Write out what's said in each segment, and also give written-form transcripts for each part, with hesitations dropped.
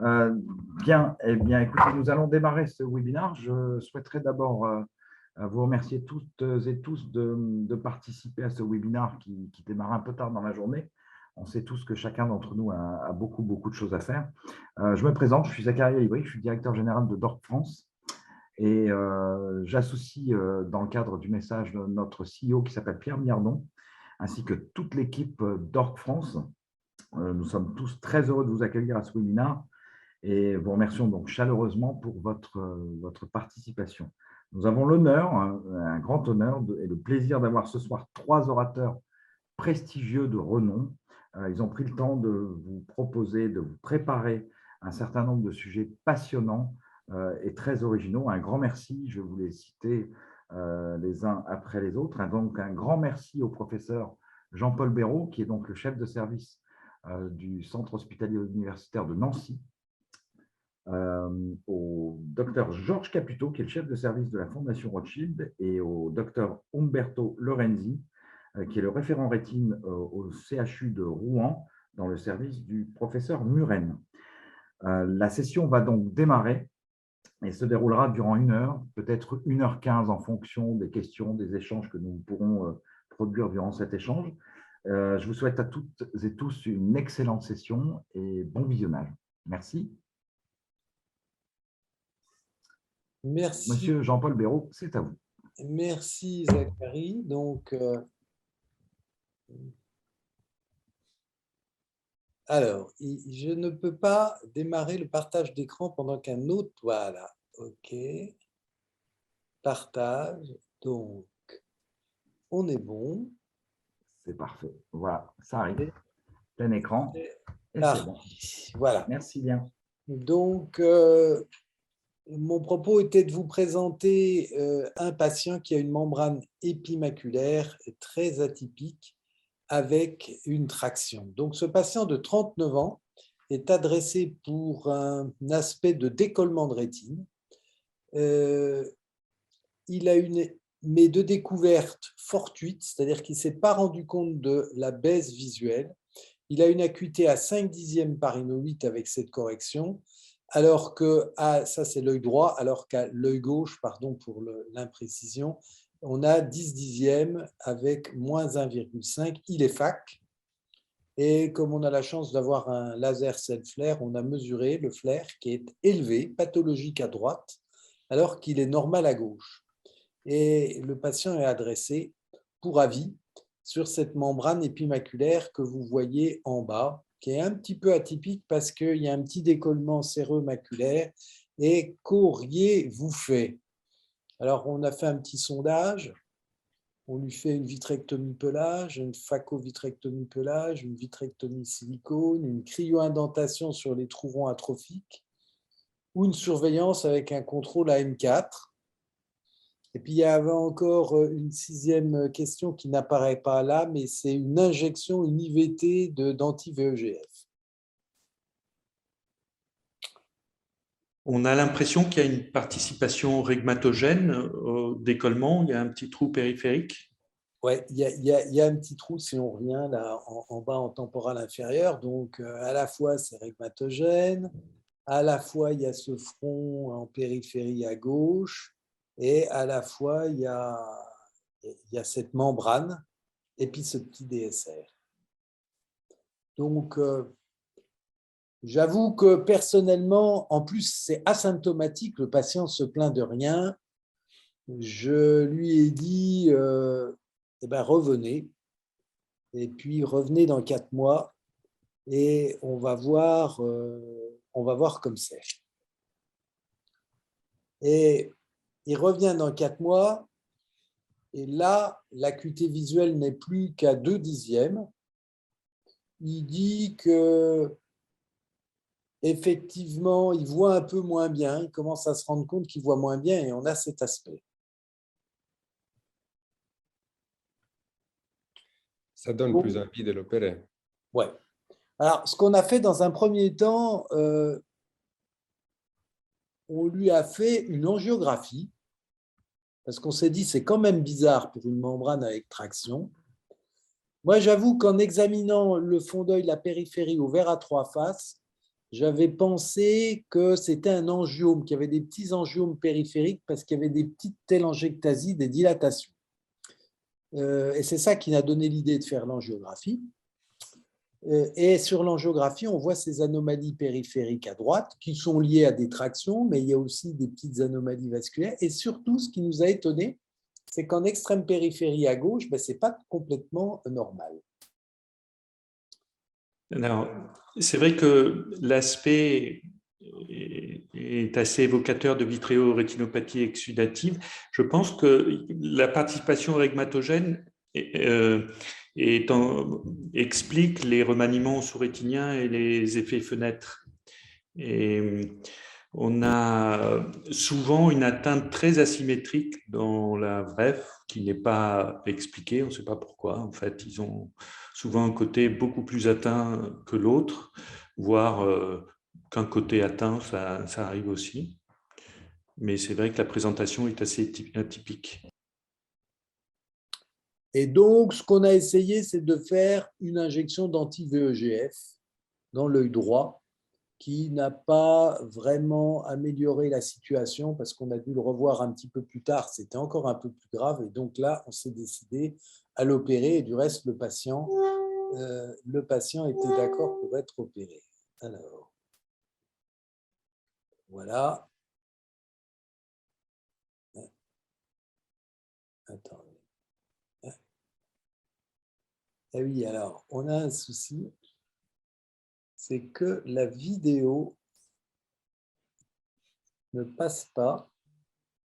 Euh, Bien, eh bien, écoutez, nous allons démarrer ce webinaire. Je souhaiterais d'abord vous remercier toutes et tous de participer à ce webinaire qui démarre un peu tard dans la journée. On sait tous que chacun d'entre nous a beaucoup, beaucoup de choses à faire. Je me présente, je suis Zakaria Ivry, je suis directeur général de DORC France et j'associe dans le cadre du message notre CEO qui s'appelle Pierre Miardon, ainsi que toute l'équipe DORC France. Nous sommes tous très heureux de vous accueillir à ce webinaire et vous remercions donc chaleureusement pour votre participation. Nous avons l'honneur, un grand honneur et le plaisir d'avoir ce soir 3 orateurs prestigieux de renom. Ils ont pris le temps de vous proposer, de vous préparer un certain nombre de sujets passionnants et très originaux. Un grand merci, je vais vous les citer les uns après les autres. Donc, un grand merci au professeur Jean-Paul Béraud, qui est donc le chef de service du Centre hospitalier universitaire de Nancy, au docteur Georges Caputo, qui est le chef de service de la Fondation Rothschild, et au docteur Umberto Lorenzi, qui est le référent rétine au CHU de Rouen, dans le service du professeur Muren. La session va donc démarrer et se déroulera durant 1 heure, peut-être 1h15 en fonction des questions, des échanges que nous pourrons produire durant cet échange. Je vous souhaite à toutes et tous une excellente session et bon visionnage. Merci. Merci. Monsieur Jean-Paul Béraud, c'est à vous. Merci Zachary. Donc, alors, je ne peux pas démarrer le partage d'écran pendant qu'un autre. Voilà, OK. Partage. Donc, on est bon. C'est parfait. Voilà, ça arrive. Plein écran. Et c'est bon. Voilà. Merci bien. Donc, mon propos était de vous présenter un patient qui a une membrane épimaculaire très atypique avec une traction. Donc, ce patient de 39 ans est adressé pour un aspect de décollement de rétine. Il a mais de découverte fortuite, c'est-à-dire qu'il ne s'est pas rendu compte de la baisse visuelle. Il a une acuité à 5/10 par ino-8 avec cette correction, alors que, ça c'est l'œil droit, alors qu'à l'œil gauche, pardon pour l'imprécision, on a 10/10 avec moins 1,5. Il est FAC. Et comme on a la chance d'avoir un laser self-flare, on a mesuré le flair qui est élevé, pathologique à droite, alors qu'il est normal à gauche. Et le patient est adressé pour avis sur cette membrane épimaculaire que vous voyez en bas, qui est un petit peu atypique parce qu'il y a un petit décollement séreux maculaire et qu'auriez-vous fait? Alors, on a fait un petit sondage. On lui fait une vitrectomie pelage, une phaco-vitrectomie pelage, une vitrectomie silicone, une cryo-indentation sur les trous atrophiques ou une surveillance avec un contrôle AM4. Et puis, il y avait encore une 6e question qui n'apparaît pas là, mais c'est une injection, une IVT d'anti-VEGF. On a l'impression qu'il y a une participation rhigmatogène au décollement. Il y a un petit trou périphérique. Oui, il y a un petit trou si on revient là en bas en temporal inférieur. Donc, à la fois, c'est rhigmatogène, à la fois, il y a ce front en périphérie à gauche, et à la fois, il y a cette membrane et puis ce petit DSR. Donc, j'avoue que personnellement, en plus, c'est asymptomatique, le patient se plaint de rien. Je lui ai dit, eh ben, revenez, et puis revenez dans 4 mois, et on va voir comme c'est. Et il revient dans 4 mois, et là, l'acuité visuelle n'est plus qu'à 2/10. Il dit que effectivement, il voit un peu moins bien, il commence à se rendre compte qu'il voit moins bien, et on a cet aspect. Ça donne plus envie de l'opérer. Oui. Alors, ce qu'on a fait dans un premier temps, on lui a fait une angiographie, parce qu'on s'est dit c'est quand même bizarre pour une membrane avec traction. Moi, j'avoue qu'en examinant le fond d'œil, la périphérie au verre à 3 faces, j'avais pensé que c'était un angiome, qu'il y avait des petits angiomes périphériques parce qu'il y avait des petites télangiectasies, des dilatations. Et c'est ça qui m'a donné l'idée de faire l'angiographie. Et sur l'angiographie, on voit ces anomalies périphériques à droite qui sont liées à des tractions, mais il y a aussi des petites anomalies vasculaires. Et surtout, ce qui nous a étonné, c'est qu'en extrême périphérie à gauche, ce n'est pas complètement normal. Alors, c'est vrai que l'aspect est assez évocateur de vitréorétinopathie exsudative. Je pense que la participation régmatogène explique les remaniements sous-rétiniens et les effets fenêtres. Et on a souvent une atteinte très asymétrique dans la VREF qui n'est pas expliquée, on ne sait pas pourquoi. En fait, ils ont souvent un côté beaucoup plus atteint que l'autre, voire qu'un côté atteint, ça arrive aussi. Mais c'est vrai que la présentation est assez atypique. Et donc, ce qu'on a essayé, c'est de faire une injection d'anti-VEGF dans l'œil droit qui n'a pas vraiment amélioré la situation parce qu'on a dû le revoir un petit peu plus tard. C'était encore un peu plus grave. Et donc là, on s'est décidé à l'opérer. Et du reste, le patient était d'accord pour être opéré. Alors, voilà. Attendez. Ah oui, alors, on a un souci. C'est que la vidéo ne passe pas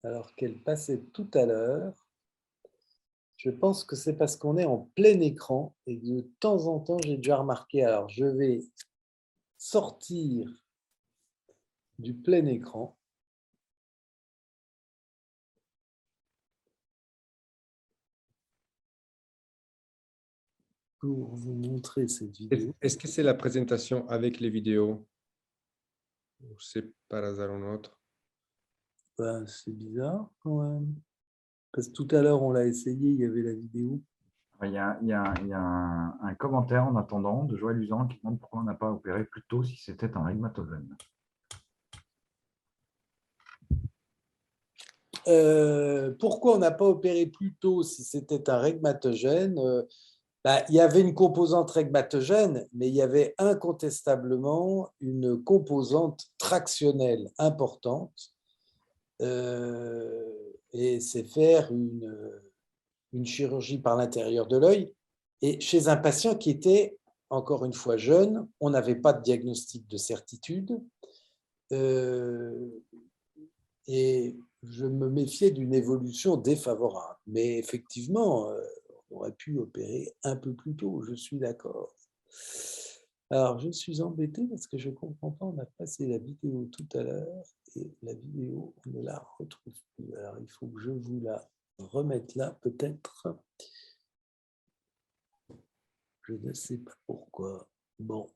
alors qu'elle passait tout à l'heure. Je pense que c'est parce qu'on est en plein écran et que de temps en temps, j'ai déjà remarqué. Alors, je vais sortir du plein écran. Pour vous montrer cette vidéo. Est-ce que c'est la présentation avec les vidéos? Ou c'est par hasard un autre? Ben, c'est bizarre quand même. Parce que tout à l'heure, on l'a essayé, il y avait la vidéo. Il y a un commentaire en attendant de Joël Usan qui demande pourquoi on n'a pas opéré plus tôt si c'était un régmatogène. Pourquoi on n'a pas opéré plus tôt si c'était un régmatogène? Il y avait une composante régmatogène, mais il y avait incontestablement une composante tractionnelle importante. Et c'est faire une chirurgie par l'intérieur de l'œil. Et chez un patient qui était, encore une fois, jeune, on n'avait pas de diagnostic de certitude. Et je me méfiais d'une évolution défavorable. Mais effectivement, on aurait pu opérer un peu plus tôt, je suis d'accord. Alors, je suis embêté parce que je ne comprends pas, on a passé la vidéo tout à l'heure et la vidéo, on ne la retrouve plus. Alors, il faut que je vous la remette là, peut-être. Je ne sais pas pourquoi. Bon.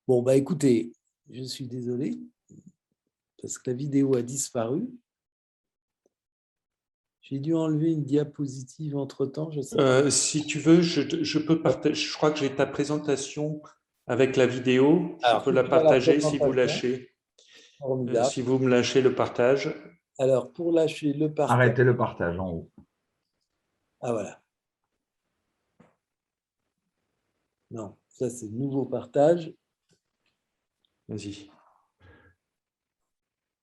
Bon, écoutez, je suis désolé parce que la vidéo a disparu. J'ai dû enlever une diapositive entre-temps, je sais pas. Si tu veux, je peux partager. Je crois que j'ai ta présentation avec la vidéo. Je Alors, peux la tu as la partager si vous présentation. lâchez. Formidable. Si vous me lâchez le partage. Alors, pour lâcher le partage. Arrêtez le partage en haut. Ah, voilà. Non, ça, c'est nouveau partage. Vas-y.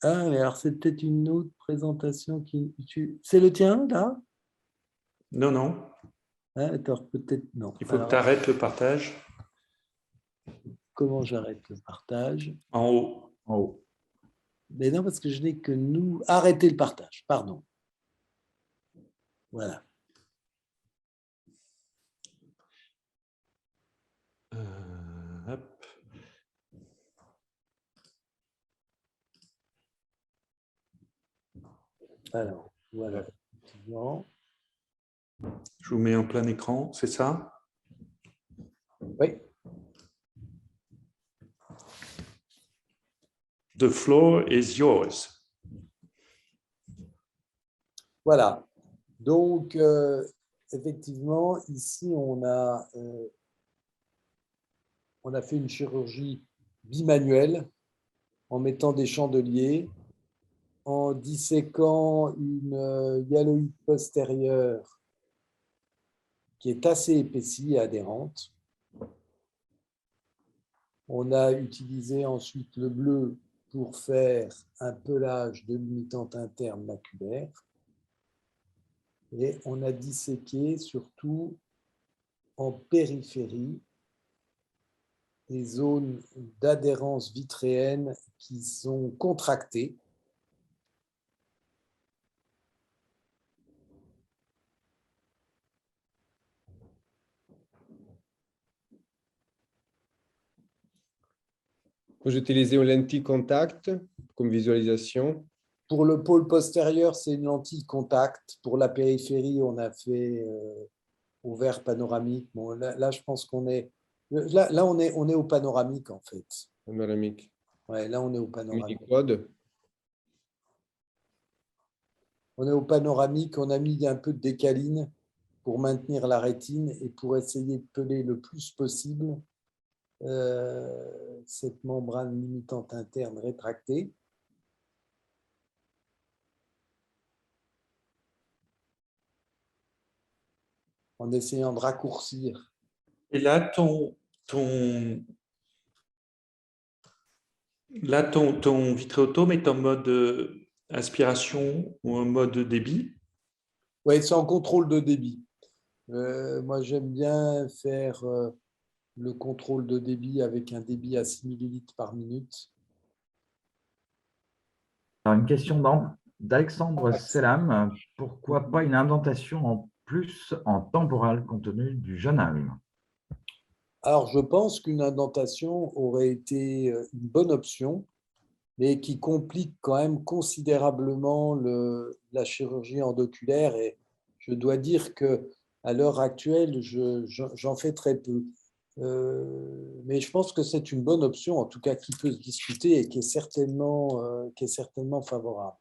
Ah, mais alors, c'est peut-être une autre présentation qui… C'est le tien, là? Non, non. Ah, attends, peut-être non. Il faut que Alors, tu arrêtes le partage. comment j'arrête le partage? En haut. En haut. Mais non, parce que je n'ai que nous… Arrêter le partage, pardon. Voilà. Hop. Alors, voilà. Je vous mets en plein écran, c'est ça? Oui. The floor is yours. Voilà. Donc, effectivement, ici, on a on a fait une chirurgie bimanuelle en mettant des chandeliers, en disséquant une hyaloïde postérieure qui est assez épaissie et adhérente. On a utilisé ensuite le bleu pour faire un pelage de limitante interne maculaire. Et on a disséqué surtout en périphérie des zones d'adhérence vitréenne qui sont contractées. Vous utilisez une lentille contact comme visualisation. Pour le pôle postérieur, c'est une lentille contact. Pour la périphérie, on a fait au verre panoramique. Bon, là, je pense qu'on est… Là, on est au panoramique, en fait. Panoramique. Ouais, là, on est au panoramique. Mini-quad. On est au panoramique. On a mis un peu de décaline pour maintenir la rétine et pour essayer de peler le plus possible cette membrane limitante interne rétractée. En essayant de raccourcir. Et là, ton vitréotome est en mode aspiration ou en mode débit? Oui, c'est en contrôle de débit. Moi, j'aime bien faire le contrôle de débit avec un débit à 6 millilitres par minute. Alors, une question d'Alexandre Selam. Pourquoi pas une indentation en plus en temporal compte tenu du jeune âge? Alors, je pense qu'une indentation aurait été une bonne option, mais qui complique quand même considérablement la chirurgie endoculaire. Et je dois dire qu'à l'heure actuelle, j'en fais très peu. Mais je pense que c'est une bonne option, en tout cas qui peut se discuter et qui est certainement favorable.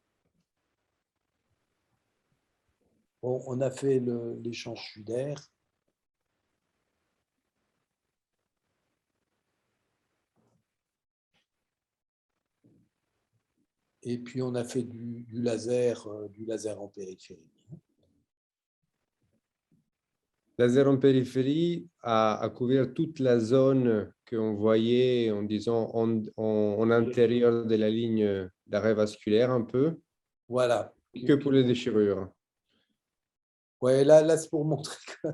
Bon, on a fait l'échange Schüder. Et puis, on a fait du laser en périphérie. Laser en périphérie à couvrir toute la zone qu'on voyait en disant en intérieur de la ligne d'arrêt vasculaire un peu. Voilà. Que pour les déchirures. Ouais, là c'est pour montrer que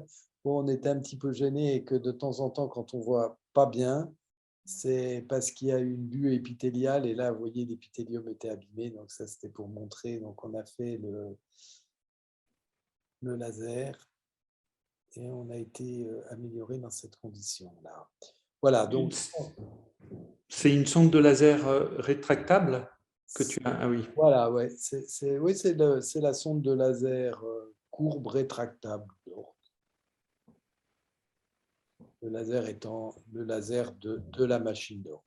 bon, on était un petit peu gêné et que de temps en temps, quand on voit pas bien, c'est parce qu'il y a une buée épithéliale et là, vous voyez, l'épithélium était abîmé. Donc ça, c'était pour montrer. Donc on a fait le laser et on a été amélioré dans cette condition-là. Voilà. Donc c'est une sonde de laser rétractable que tu as. Ah oui. Voilà, ouais. Oui, c'est la sonde de laser courbe rétractable. Le laser étant le laser de la machine d'or.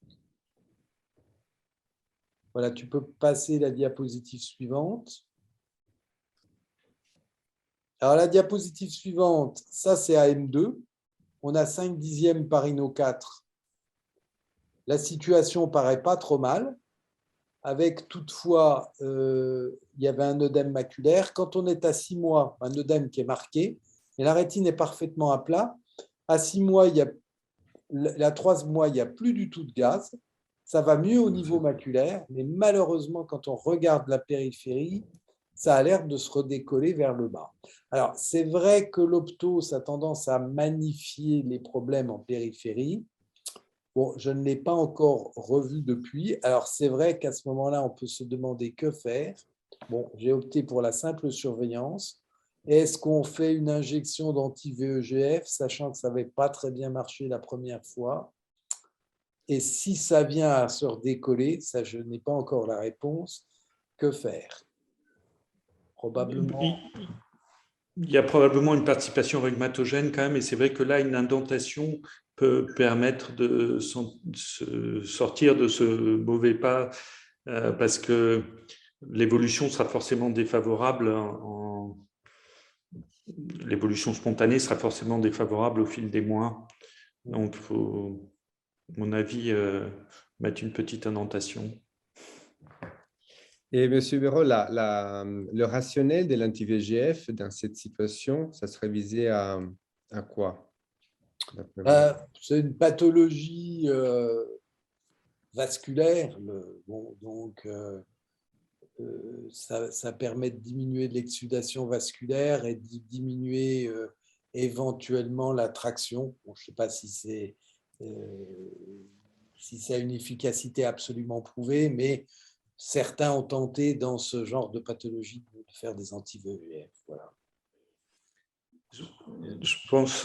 Voilà, tu peux passer la diapositive suivante. Alors, la diapositive suivante, ça, c'est AM2. On a 5/10 par Ino 4. La situation paraît pas trop mal, avec toutefois, il y avait un œdème maculaire. Quand on est à 6 mois, un œdème qui est marqué, et la rétine est parfaitement à plat. À 6 mois, à 3 mois, il n'y a plus du tout de gaz. Ça va mieux au niveau maculaire, mais malheureusement, quand on regarde la périphérie, ça a l'air de se redécoller vers le bas. Alors, c'est vrai que l'optos a tendance à magnifier les problèmes en périphérie. Bon, je ne l'ai pas encore revu depuis. Alors, c'est vrai qu'à ce moment-là, on peut se demander que faire. Bon, j'ai opté pour la simple surveillance. Est-ce qu'on fait une injection d'anti-VEGF, sachant que ça n'avait pas très bien marché la première fois? Et si ça vient à se redécoller, ça, je n'ai pas encore la réponse, que faire? Probablement. Il y a probablement une participation rhumatogène quand même, et c'est vrai que là, une indentation peut permettre de sortir de ce mauvais pas, parce que l'évolution sera forcément défavorable. L'évolution spontanée sera forcément défavorable au fil des mois. Donc, il faut… mon avis, mettre une petite indentation. Et M. Béraud, le rationnel de l'anti-VEGF dans cette situation, ça serait visé à quoi? C'est une pathologie vasculaire. Donc, ça permet de diminuer l'exsudation vasculaire et de diminuer éventuellement la traction. Bon, je ne sais pas si ça a une efficacité absolument prouvée, mais certains ont tenté dans ce genre de pathologie de faire des anti-VEGF. Voilà. Je pense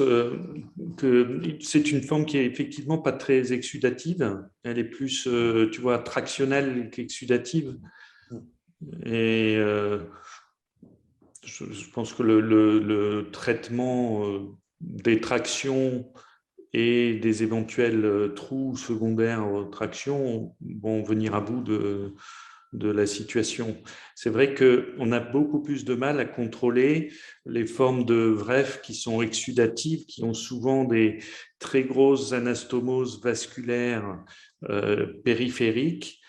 que c'est une forme qui est effectivement pas très exsudative. Elle est plus, tu vois, tractionnelle qu'exsudative. Et je pense que le traitement des tractions et des éventuels trous secondaires aux tractions vont venir à bout de la situation. C'est vrai qu'on a beaucoup plus de mal à contrôler les formes de VREF qui sont exsudatives, qui ont souvent des très grosses anastomoses vasculaires périphériques,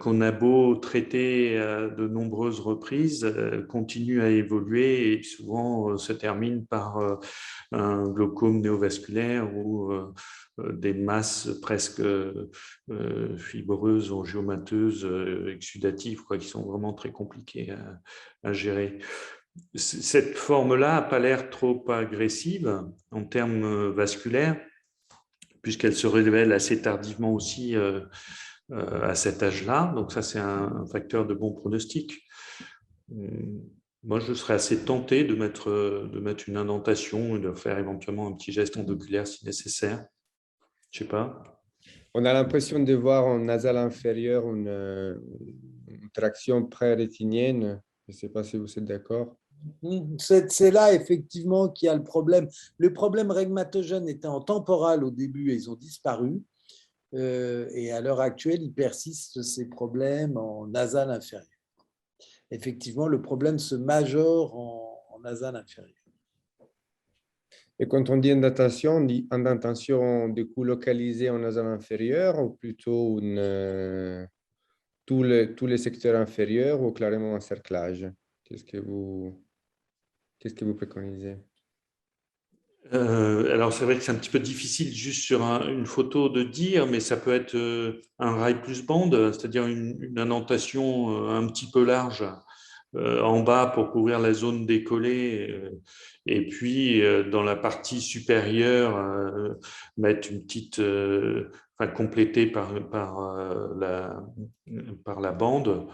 qu'on a beau traiter à de nombreuses reprises, continuent à évoluer et souvent se terminent par un glaucome néovasculaire ou des masses presque fibreuses, angiomateuses, exsudatives, qui sont vraiment très compliquées à gérer. Cette forme-là n'a pas l'air trop agressive en termes vasculaires, puisqu'elle se révèle assez tardivement aussi à cet âge-là. Donc ça, c'est un facteur de bon pronostic. Moi, je serais assez tenté de mettre une indentation et de faire éventuellement un petit geste endoculaire si nécessaire. Je ne sais pas. On a l'impression de voir en nasal inférieur une traction pré-rétinienne. Je ne sais pas si vous êtes d'accord. C'est là, effectivement, qu'il y a le problème. Le problème rhegmatogène était en temporal au début et ils ont disparu. Et à l'heure actuelle, il persiste ces problèmes en nasal inférieur. Effectivement, le problème se majore en nasal inférieur. Et quand on dit indentation, on dit indentation de coup localisée en nasal inférieur ou plutôt tous les secteurs inférieurs ou carrément un cerclage? Qu'est-ce que vous préconisez? Alors, c'est vrai que c'est un petit peu difficile juste sur une photo de dire, mais ça peut être un rail plus bande, c'est-à-dire une indentation un petit peu large en bas pour couvrir la zone décollée, et puis dans la partie supérieure, mettre une petite, complétée par la bande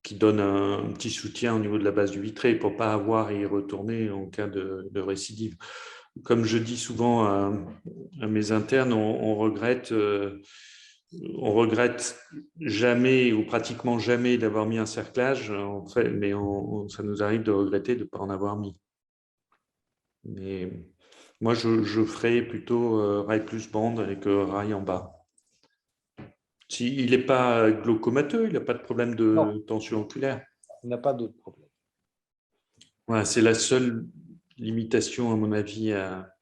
qui donne un petit soutien au niveau de la base du vitré pour ne pas avoir à y retourner en cas de récidive. Comme je dis souvent à mes internes, on regrette jamais ou pratiquement jamais d'avoir mis un cerclage, en fait, mais ça nous arrive de regretter de ne pas en avoir mis. Mais moi, je ferais plutôt rail plus bande avec rail en bas. Il n'est pas glaucomateux, il n'a pas de problème de tension oculaire. Il n'a pas d'autre problème. Voilà, c'est la seule limitation, à mon avis, à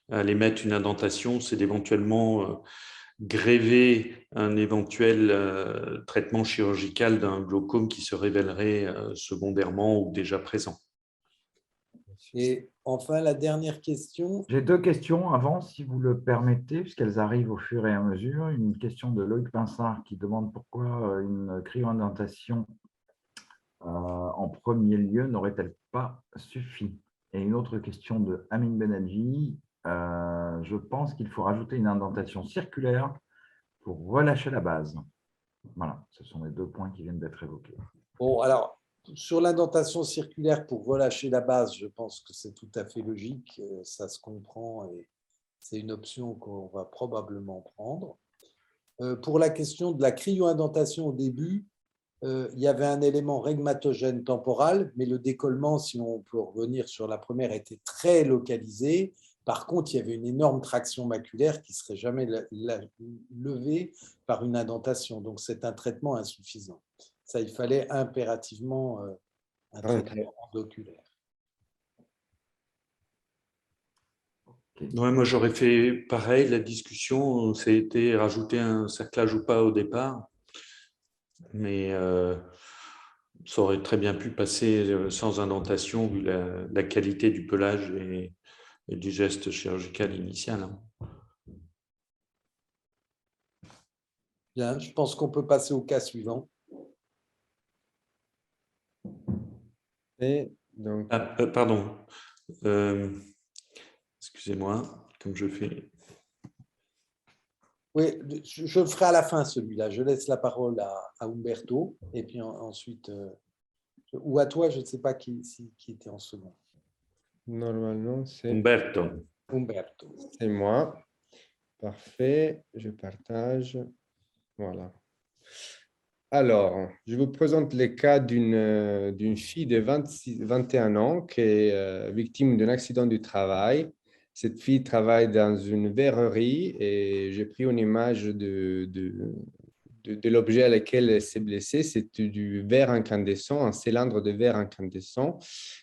aller mettre une indentation, c'est d'éventuellement gréver un éventuel traitement chirurgical d'un glaucome qui se révélerait secondairement ou déjà présent. Et enfin, la dernière question. J'ai deux questions avant, si vous le permettez, puisqu'elles arrivent au fur et à mesure. Une question de Loïc Pinsard qui demande pourquoi une cryo-indentation en premier lieu n'aurait-elle pas suffi? Et une autre question de Amin Benadji. Je pense qu'il faut rajouter une indentation circulaire pour relâcher la base. Voilà, ce sont les deux points qui viennent d'être évoqués. Bon, alors, sur l'indentation circulaire pour relâcher la base, je pense que c'est tout à fait logique, ça se comprend et c'est une option qu'on va probablement prendre. Pour la question de la cryo-indentation au début, il y avait un élément rhegmatogène temporal, mais le décollement, si on peut revenir sur la première, était très localisé. Par contre, il y avait une énorme traction maculaire qui ne serait jamais levée par une indentation. Donc, c'est un traitement insuffisant. Ça, il fallait impérativement un traitement endoculaire. Ouais, moi, j'aurais fait pareil. La discussion, c'était rajouter un cerclage ou pas au départ. Mais ça aurait très bien pu passer sans indentation vu la qualité du pelage et du geste chirurgical initial. Hein. Bien, je pense qu'on peut passer au cas suivant. Et donc, Ah, pardon. Excusez-moi, comme je fais. Oui, je le ferai à la fin, celui-là. Je laisse la parole à Umberto, et puis ensuite, ou à toi, je ne sais pas qui était en second. normalement, Umberto. Umberto. c'est moi. Parfait, je partage. Voilà. Alors, je vous présente le cas d'une fille de 21 ans qui est victime d'un accident du travail. Cette fille travaille dans une verrerie et j'ai pris une image de l'objet à lequel elle s'est blessée. C'est du verre incandescent, un cylindre de verre incandescent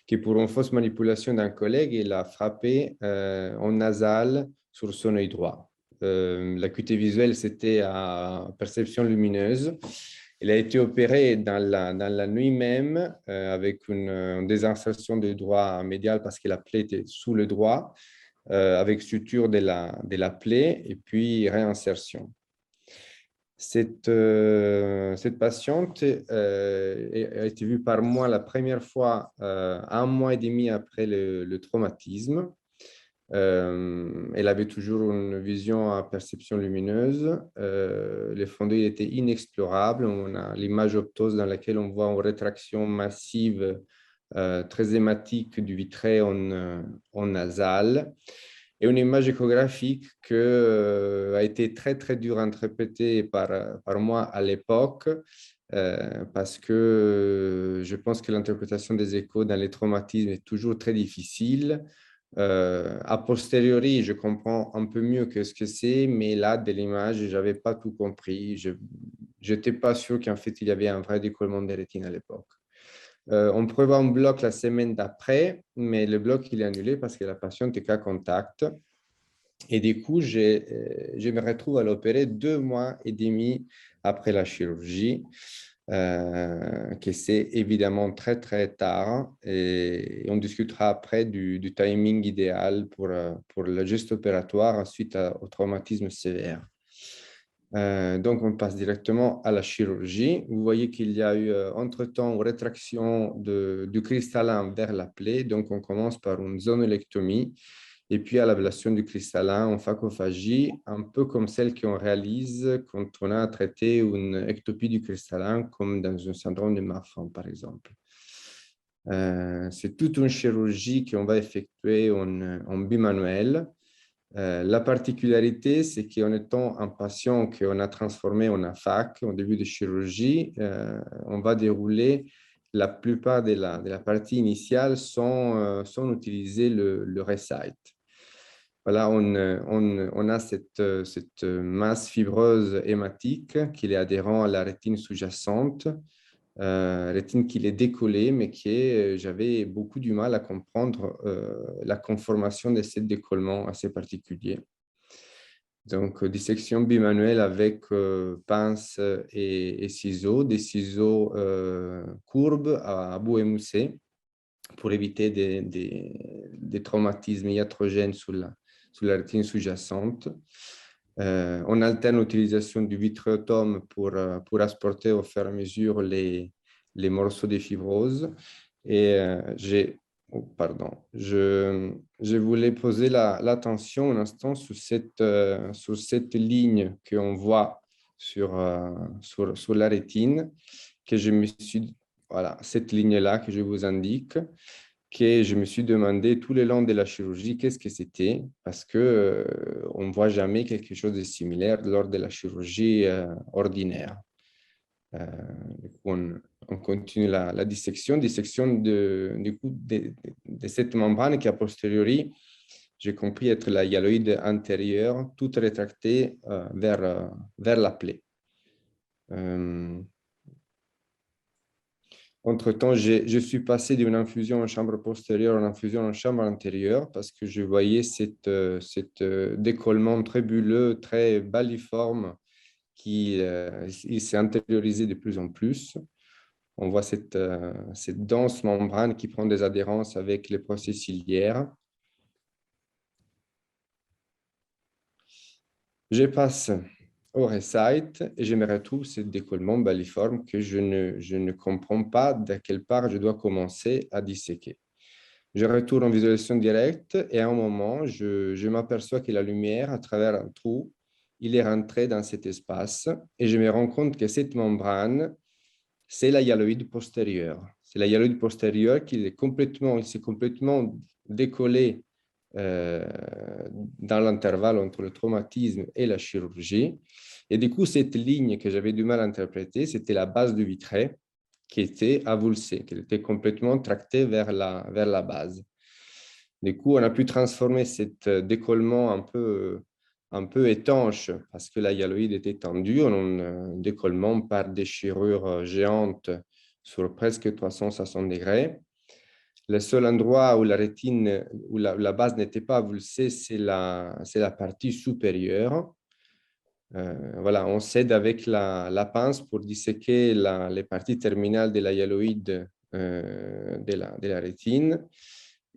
qui, pour une fausse manipulation d'un collègue, il a frappé en nasal sur son œil droit. L'acuité visuelle, c'était à perception lumineuse. Il a été opéré dans la nuit même avec une désinsertion du droit médial parce que la plaie était sous le droit, avec suture de la plaie et puis réinsertion. Cette patiente a été vue par moi la première fois 1 mois et demi après le traumatisme. Elle avait toujours une vision à perception lumineuse. Le fondé était inexplorable. On a l'image optose dans laquelle on voit une rétraction massive très hématique du vitré en nasal. Et une image échographique qui a été très, très dure à interpréter par moi à l'époque, parce que je pense que l'interprétation des échos dans les traumatismes est toujours très difficile. A posteriori, je comprends un peu mieux que ce que c'est, mais là, de l'image, je n'avais pas tout compris. Je n'étais pas sûr qu'en fait, il y avait un vrai décollement des rétines à l'époque. On prévoit un bloc la semaine d'après, mais le bloc, il est annulé parce que la patiente est qu'à contact. Et du coup, je me retrouve à l'opérer 2 mois et demi après la chirurgie, que c'est évidemment très, très tard. Et on discutera après du timing idéal pour le geste opératoire suite au traumatisme sévère. Donc, on passe directement à la chirurgie. Vous voyez qu'il y a eu, entre-temps, une rétraction du cristallin vers la plaie. Donc, on commence par une zonulectomie et puis à l'ablation du cristallin en phacophagie, un peu comme celle qu'on réalise quand on a traité une ectopie du cristallin, comme dans un syndrome de Marfan, par exemple. C'est toute une chirurgie qu'on va effectuer en bimanuel. La particularité, c'est qu'en étant un patient qu'on a transformé en AFAC, en début de chirurgie, on va dérouler la plupart de la partie initiale sans utiliser le RESITE. Voilà, on a cette masse fibreuse hématique qui est adhérente à la rétine sous-jacente, rétine qui est décollée, mais j'avais beaucoup du mal à comprendre la conformation de ce décollement assez particulier. Donc, dissection bimanuelle avec pince et ciseaux, des ciseaux courbes à bout émoussé pour éviter des traumatismes iatrogènes sur la rétine sous-jacente. On alterne l'utilisation du vitréotome pour asporter au fur et à mesure les morceaux de fibrose. Et je voulais poser l'attention un instant sur cette ligne qu'on voit sur la rétine, que je me suis, voilà, cette ligne-là que je vous indique, que je me suis demandé tout le long de la chirurgie qu'est-ce que c'était, parce qu'on ne voit jamais quelque chose de similaire lors de la chirurgie ordinaire. Du coup, on continue la dissection du coup, de cette membrane qui, a posteriori, j'ai compris être la hyaloïde antérieure, toute rétractée vers la plaie. Entre-temps, je suis passé d'une infusion en chambre postérieure à une infusion en chambre antérieure parce que je voyais cette décollement très bulleux, très baliforme qui il s'est intériorisé de plus en plus. On voit cette dense membrane qui prend des adhérences avec les processus ciliaires. Je passe au recite et je me retrouve ce décollement baliforme que je ne comprends pas de quelle part je dois commencer à disséquer. Je retourne en visualisation directe et à un moment, je m'aperçois que la lumière, à travers un trou, il est rentré dans cet espace et je me rends compte que cette membrane, c'est la hyaloïde postérieure. C'est la hyaloïde postérieure qui il s'est complètement décollé dans l'intervalle entre le traumatisme et la chirurgie. Et du coup, cette ligne que j'avais du mal à interpréter, c'était la base du vitré qui était avulsée, qui était complètement tractée vers la base. Du coup, on a pu transformer cet décollement un peu étanche parce que la hyaloïde était tendue en un décollement par déchirure géante sur presque 360 degrés. Le seul endroit où la rétine, où la base n'était pas avulsée, c'est la partie supérieure. Voilà, on s'aide avec la pince pour disséquer les parties terminales de la hyaloïde de la rétine.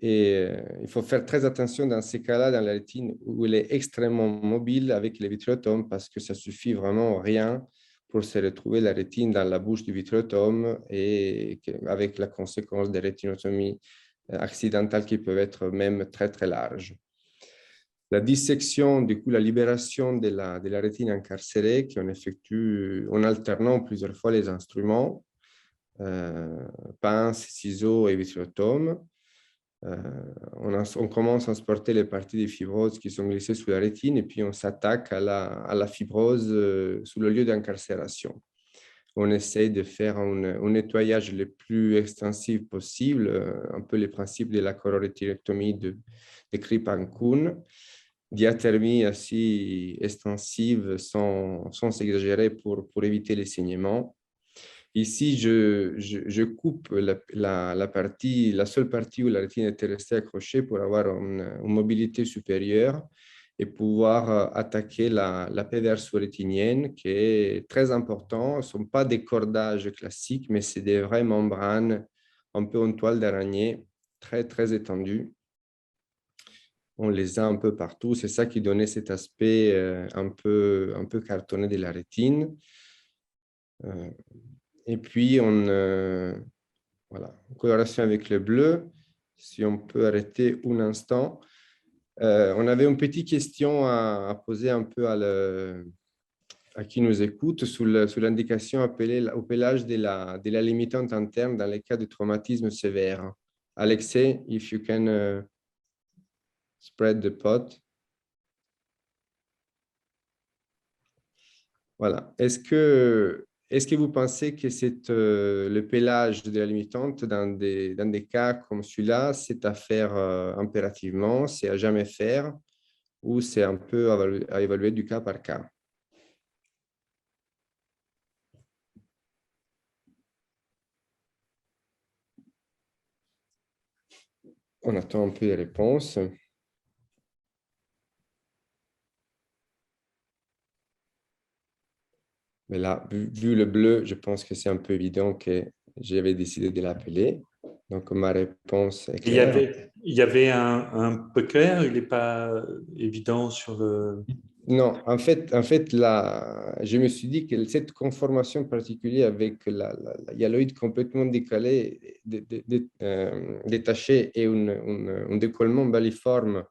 Et il faut faire très attention dans ces cas-là, dans la rétine où elle est extrêmement mobile avec les vitréotomes, parce que ça suffit vraiment rien pour se retrouver la rétine dans la bouche du vitréotome et avec la conséquence des rétinotomies accidentales qui peuvent être même très, très larges. La dissection, du coup, la libération de la rétine incarcérée qu'on effectue en alternant plusieurs fois les instruments, pince, ciseaux et vitréotome. On commence à transporter les parties des fibroses qui sont glissées sous la rétine et puis on s'attaque à la fibrose sous le lieu d'incarcération. On essaie de faire un nettoyage le plus extensif possible, un peu les principes de la chororétinectomie de Kripp-Ancune, diathermie assez extensive sans s'exagérer pour éviter les saignements. Ici, je coupe la seule partie où la rétine était restée accrochée pour avoir une mobilité supérieure et pouvoir attaquer la PVR sous-rétinienne, qui est très important. Ce ne sont pas des cordages classiques, mais c'est des vraies membranes un peu en toile d'araignée, très, très étendues. On les a un peu partout. C'est ça qui donnait cet aspect un peu cartonné de la rétine. Et puis, voilà, en coloration avec le bleu, si on peut arrêter un instant. On avait une petite question à poser un peu à qui nous écoute sous l'indication appelée au pélage de la limitante interne dans les cas de traumatisme sévère. Alexei, if you can spread the pot. Voilà. Est-ce que vous pensez que le pélage de la limitante dans des cas comme celui-là, c'est à faire impérativement, c'est à jamais faire, ou c'est un peu à évaluer du cas par cas? On attend un peu les réponses. Mais là, vu le bleu, je pense que c'est un peu évident que j'avais décidé de l'appeler. Donc, ma réponse est claire. Il y avait un peu clair, il n'est pas évident sur le... Non, en fait là, je me suis dit que cette conformation particulière avec la hyaloïde complètement décalée, détachée et un décollement baliforme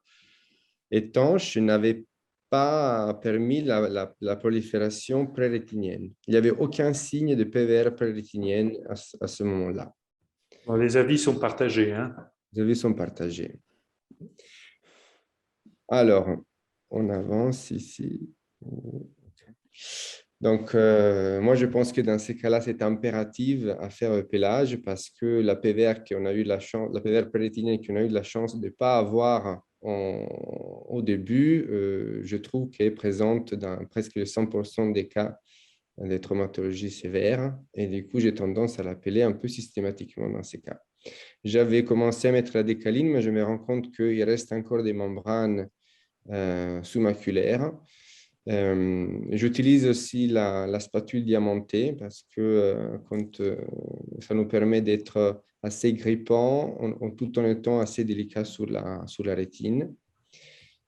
étanche n'avait pas permis la prolifération prérétinienne. Il n'y avait aucun signe de PVR prérétinienne à ce moment-là. Bon, les avis sont partagés. Hein. Les avis sont partagés. Alors, on avance ici. Donc, moi, je pense que dans ces cas-là, c'est impératif à faire le pélage parce que la PVR qu'on a eu la chance, la PVR prérétinienne qu'on a eu de la chance de ne pas avoir au début, je trouve qu'elle est présente dans presque 100% des cas des traumatologies sévères. Et du coup, j'ai tendance à l'appeler un peu systématiquement dans ces cas. J'avais commencé à mettre la décaline, mais je me rends compte qu'il reste encore des membranes sous-maculaires. J'utilise aussi la spatule diamantée parce que ça nous permet d'être assez grippant tout en étant assez délicat sur la rétine.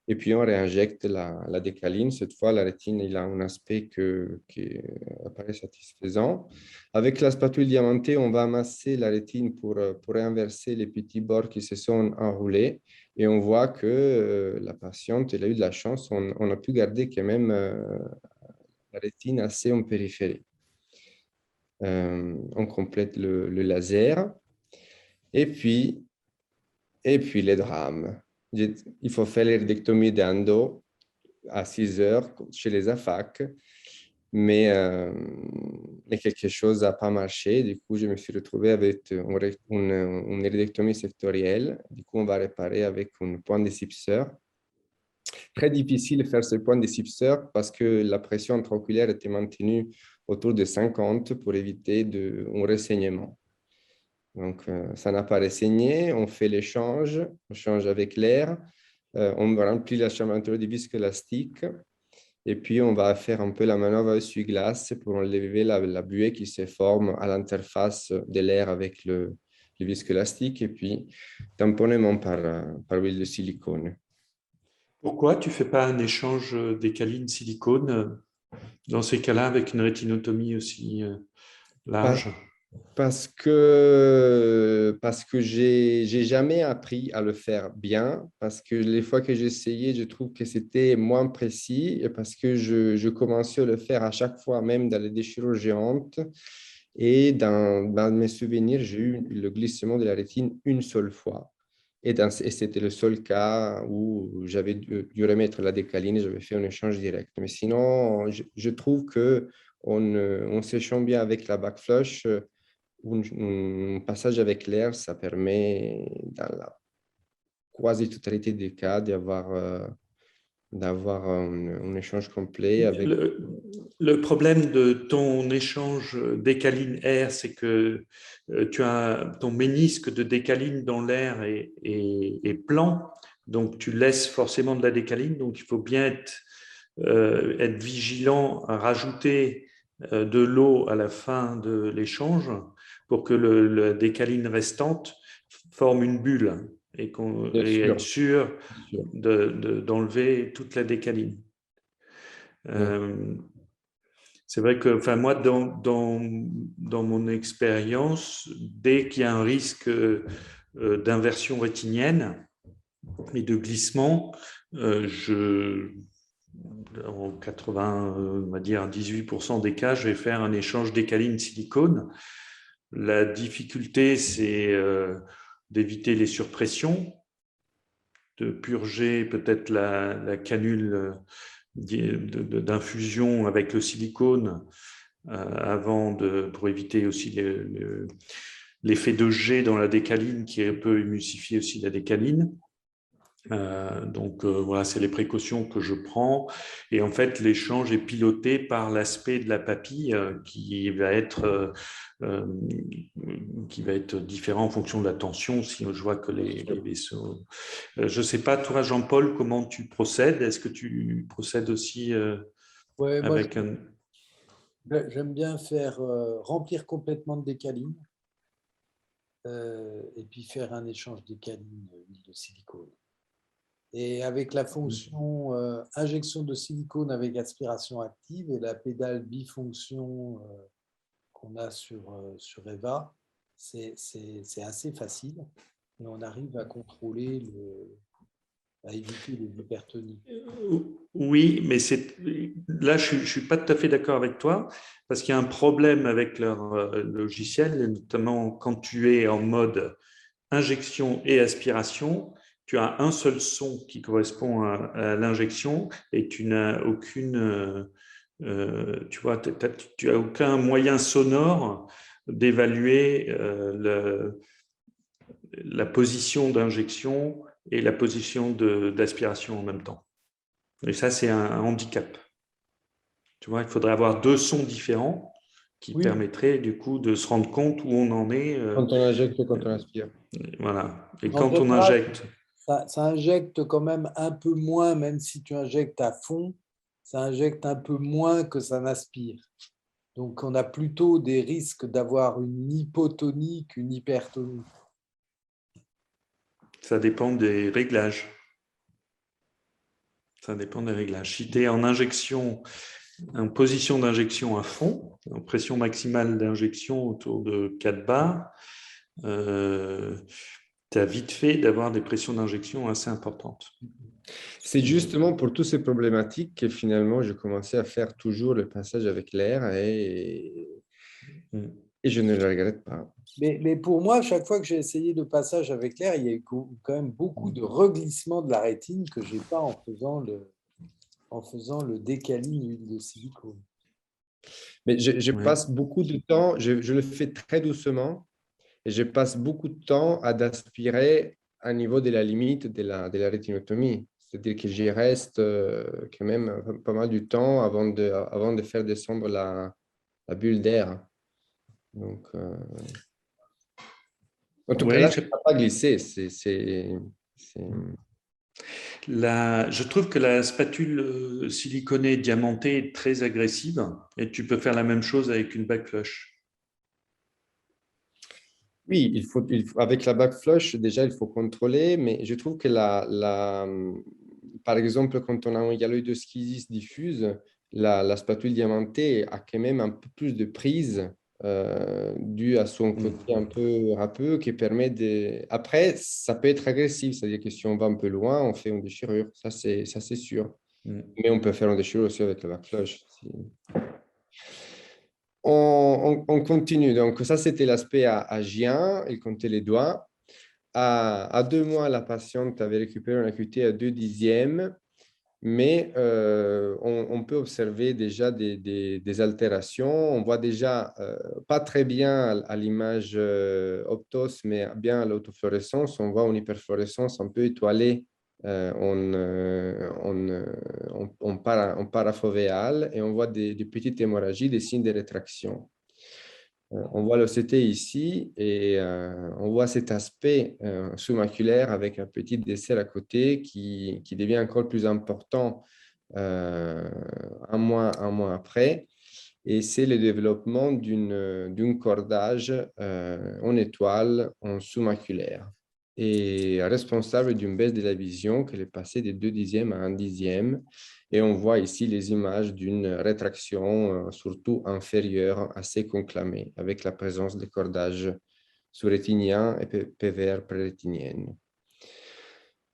Et puis, on réinjecte la décaline. Cette fois, la rétine, il a un aspect qui apparaît satisfaisant. Avec la spatule diamantée, on va amasser la rétine pour réinverser les petits bords qui se sont enroulés. Et on voit que la patiente, elle a eu de la chance. On a pu garder quand même la rétine assez en périphérie. On complète le laser. Et puis les drames. Il faut faire l'iridectomie d'endo à 6 heures chez les AFAC, mais quelque chose n'a pas marché. Du coup, je me suis retrouvé avec une iridectomie sectorielle. Du coup, on va réparer avec un point décipseur. Très difficile de faire ce point décipseur parce que la pression intraoculaire était maintenue autour de 50 pour éviter un ressaignement. Donc, ça n'a pas ressaigné, on fait l'échange, on change avec l'air, on remplit la chambre intérieure du disque élastique et puis on va faire un peu la manœuvre essuie-glace pour enlever la buée qui se forme à l'interface de l'air avec le disque élastique et puis tamponnement par huile de silicone. Pourquoi tu ne fais pas un échange décaline-silicone dans ces cas-là avec une rétinotomie aussi large? Parce que j'ai jamais appris à le faire bien, parce que les fois que j'ai essayé, je trouve que c'était moins précis, et parce que je commençais à le faire à chaque fois, même dans les déchirures géantes. Et dans mes souvenirs, j'ai eu le glissement de la rétine une seule fois. Et c'était le seul cas où j'avais dû remettre la décaline et j'avais fait un échange direct. Mais sinon, je trouve qu'on s'échange bien avec la backflush. Un passage avec l'air, ça permet, dans la quasi-totalité des cas, d'avoir un échange complet avec... Le problème de ton échange décaline-air, c'est que tu as ton ménisque de décaline dans l'air est plan, donc tu laisses forcément de la décaline, donc il faut bien être vigilant à rajouter de l'eau à la fin de l'échange pour que la décaline restante forme une bulle et être sûr d'enlever toute la décaline. C'est vrai que moi, dans mon expérience, dès qu'il y a un risque d'inversion rétinienne et de glissement, en 80, on va dire 18% des cas, je vais faire un échange décaline-silicone. La difficulté, c'est d'éviter les surpressions, de purger peut-être la canule d'infusion avec le silicone pour éviter aussi l'effet de jet dans la décaline qui peut émulsifier aussi la décaline. Voilà, c'est les précautions que je prends. Et en fait, l'échange est piloté par l'aspect de la papille qui va être différent en fonction de la tension. Si je vois que les vaisseaux... je ne sais pas, toi, Jean-Paul, comment tu procèdes? Est-ce que tu procèdes aussi avec un... J'aime bien faire remplir complètement de décaline et puis faire un échange décaline huile de silicone. Et avec la fonction injection de silicone avec aspiration active et la pédale bifonction qu'on a sur EVA, c'est assez facile et on arrive à contrôler, à éviter les hypertonies. Oui, mais là, je ne suis pas tout à fait d'accord avec toi parce qu'il y a un problème avec leur logiciel, notamment quand tu es en mode injection et aspiration. Tu as un seul son qui correspond à l'injection et tu n'as aucune, tu as aucun moyen sonore d'évaluer la position d'injection et la position d'aspiration en même temps. Et ça, c'est un handicap. Tu vois, il faudrait avoir 2 sons différents qui Oui. permettraient du coup de se rendre compte où on en est. Quand on injecte ou quand on aspire. Voilà. Et En quand on général, injecte, ça injecte quand même un peu moins, même si tu injectes à fond, ça injecte un peu moins que ça n'aspire. Donc, on a plutôt des risques d'avoir une hypotonie qu'une hypertonie. ça dépend des réglages. Ça dépend des réglages. Si tu es en injection, en position d'injection à fond, en pression maximale d'injection autour de 4 bars, tu as vite fait d'avoir des pressions d'injection assez importantes. C'est justement pour toutes ces problématiques que finalement, j'ai commencé à faire toujours le passage avec l'air et je ne le regrette pas. Mais pour moi, chaque fois que j'ai essayé le passage avec l'air, il y a eu quand même beaucoup de reglissement de la rétine que je n'ai pas en faisant le décaline huile de silicone. Mais je Oui. passe beaucoup de temps, je le fais très doucement et je passe beaucoup de temps à d'aspirer à niveau de la limite de la rétinotomie. C'est-à-dire que j'y reste quand même pas mal du temps avant de faire descendre la bulle d'air. Donc, en tout cas, Oui, là, ça n'a pas glissé. je trouve que la spatule siliconée diamantée est très agressive et tu peux faire la même chose avec une back flush. Oui, avec la back flush, déjà, il faut contrôler, mais je trouve que par exemple, quand on a un hyaloïdoschisis diffuse, la spatule diamantée a quand même un peu plus de prise due à son côté un peu râpeux qui permet de… Après, ça peut être agressif, c'est-à-dire que si on va un peu loin, on fait une déchirure, ça c'est sûr. Mais on peut faire une déchirure aussi avec la back flush. On continue. Donc, ça, c'était l'aspect à Gien. Il comptait les doigts. À 2 mois, la patiente avait récupéré une acuité à 2/10, mais on peut observer déjà des altérations. On voit déjà pas très bien à l'image optos, mais bien à l'autofluorescence. On voit une hyperfluorescence un peu étoilée en parafovéal et on voit des petites hémorragies, des signes de rétraction. On voit l'OCT ici et on voit cet aspect sous-maculaire avec un petit dessert à côté qui devient encore plus important un mois après. Et c'est le développement d'une cordage en étoile en sous-maculaire et responsable d'une baisse de la vision qui est passée de 2/10 à 1/10. Et on voit ici les images d'une rétraction, surtout inférieure, assez conclamée, avec la présence de cordages sous-rétiniens et PVR prérétinienne.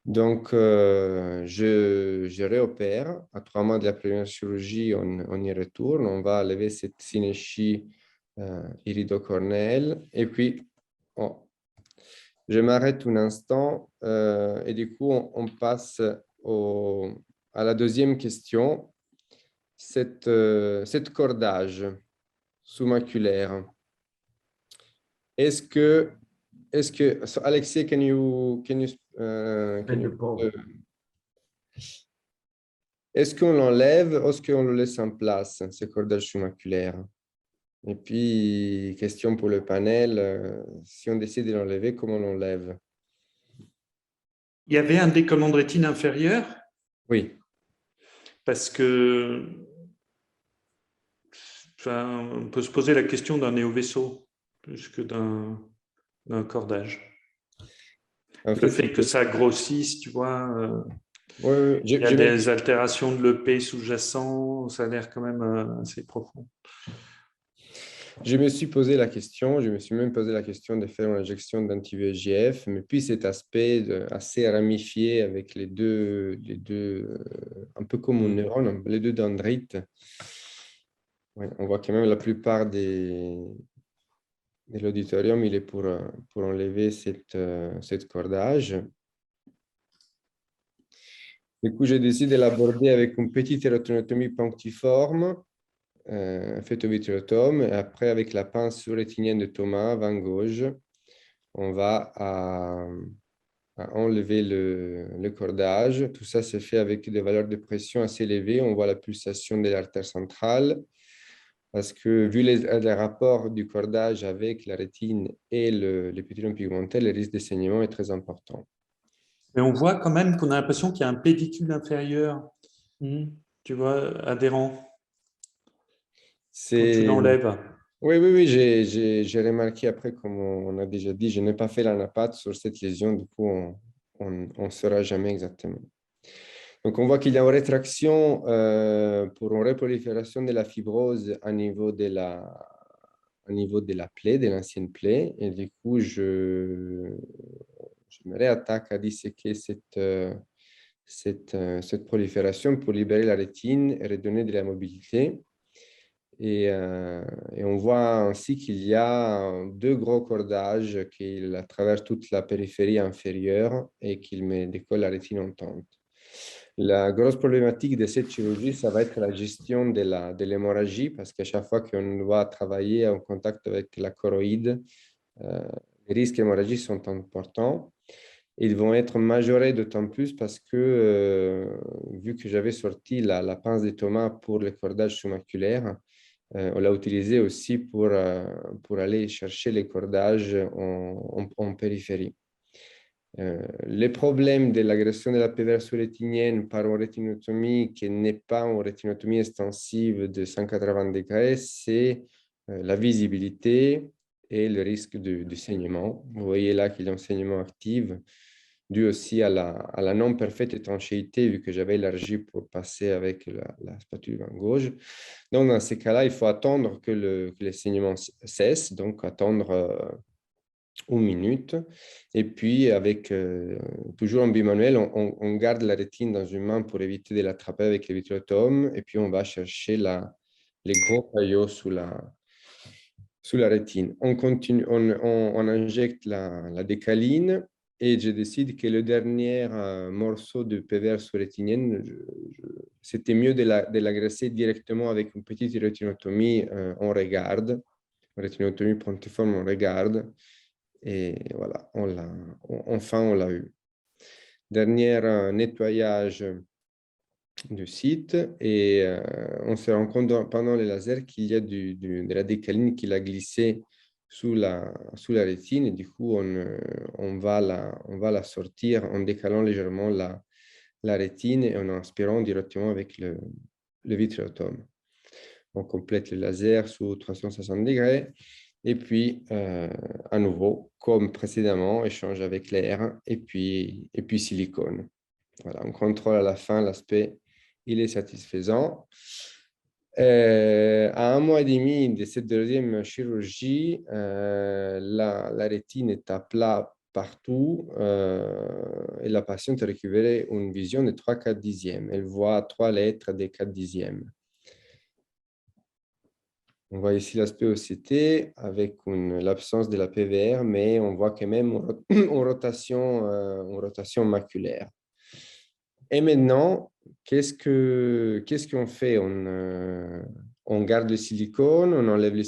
Donc, je réopère. À 3 mois de la première chirurgie, on y retourne. On va enlever cette synéchie iridocornéelle. Et puis, je m'arrête un instant et du coup, on passe à la deuxième question. Cette cordage sous-maculaire, est-ce que, so Alexei, can you est-ce qu'on l'enlève ou est-ce qu'on le laisse en place, ce cordage sous-maculaire? Et puis, question pour le panel, si on décide de l'enlever, comment on l'enlève? Il y avait un décollement de rétine inférieur Oui. parce que on peut se poser la question d'un néovaisseau plus que d'un cordage. Le fait que ça grossisse, tu vois, oui. il y a des altérations de l'EP sous-jacent, ça a l'air quand même assez profond. Je me suis posé la question, je me suis même posé la question de faire une injection d'anti-VEGF, mais puis cet aspect assez ramifié avec les deux un peu comme un neurone, les deux dendrites. Ouais, on voit quand même la plupart de l'auditorium, il est pour enlever cette cordage. Du coup, j'ai décidé de l'aborder avec une petite érythronotomie punctiforme, phétovitréotome, et après avec la pince sous-rétinienne de Thomas, Van Gogh, on va à enlever le cordage. Tout ça se fait avec des valeurs de pression assez élevées. On voit la pulsation de l'artère centrale parce que vu les rapports du cordage avec la rétine et l'épithélien pigmentaire, le risque de saignement est très important. Mais on voit quand même qu'on a l'impression qu'il y a un pédicule inférieur, Mhm. tu vois, adhérent, quand tu C'est... l'enlèves. Oui, j'ai remarqué après, comme on a déjà dit, je n'ai pas fait l'anapathe sur cette lésion, du coup, on ne saura jamais exactement. Donc, on voit qu'il y a une rétraction pour une reprolifération de la fibrose au niveau de la plaie, de l'ancienne plaie. Et du coup, je me réattaque à disséquer cette prolifération pour libérer la rétine et redonner de la mobilité. Et on voit ainsi qu'il y a deux gros cordages qui traversent toute la périphérie inférieure et qui me décollent la rétine montante. La grosse problématique de cette chirurgie, ça va être la gestion de l'hémorragie, parce qu'à chaque fois qu'on doit travailler en contact avec la choroïde, les risques hémorragiques sont importants. Ils vont être majorés d'autant plus parce que, vu que j'avais sorti la pince de Thomas pour le cordage sous-maculaire, on l'a utilisé aussi pour aller chercher les cordages en périphérie. Les problèmes de l'agression de la plaie verso-rétinienne par une rétinotomie qui n'est pas une rétinotomie extensive de 180 degrés, c'est la visibilité et le risque de saignement. Vous voyez là qu'il y a un saignement actif dû aussi à la non-parfaite étanchéité, vu que j'avais élargi pour passer avec la spatule en gauche. Donc, dans ces cas-là, il faut attendre que le saignement cesse, donc attendre 1 minute. Et puis, avec toujours en bimanuel, on garde la rétine dans une main pour éviter de l'attraper avec le vitréotome. Et puis, on va chercher les gros caillots sous la rétine. On continue, on injecte la décaline. Et je décide que le dernier morceau de PVR sous rétinienne, c'était mieux de l'agresser directement avec une petite rétinotomie on regarde, rétinotomie pontiforme on regarde, et voilà, enfin on l'a eu. Dernier nettoyage du site, et on se rend compte pendant les lasers qu'il y a de la décaline qui l'a glissé sous la rétine, et du coup, on va la sortir en décalant légèrement la rétine et en inspirant directement avec le vitréotome. On complète le laser sous 360 degrés, et puis, à nouveau, comme précédemment, échange avec l'air, et puis silicone. Voilà, on contrôle à la fin l'aspect, il est satisfaisant. À 1 mois et demi de cette deuxième chirurgie, la rétine est à plat partout, et la patiente a récupéré une vision de 3/4 dixièmes. Elle voit 3 lettres des 4 dixièmes. On voit ici l'aspect OCT avec l'absence de la PVR, mais on voit quand même une rotation maculaire. Et maintenant, qu'est-ce qu'on fait? On garde le silicone, on enlève le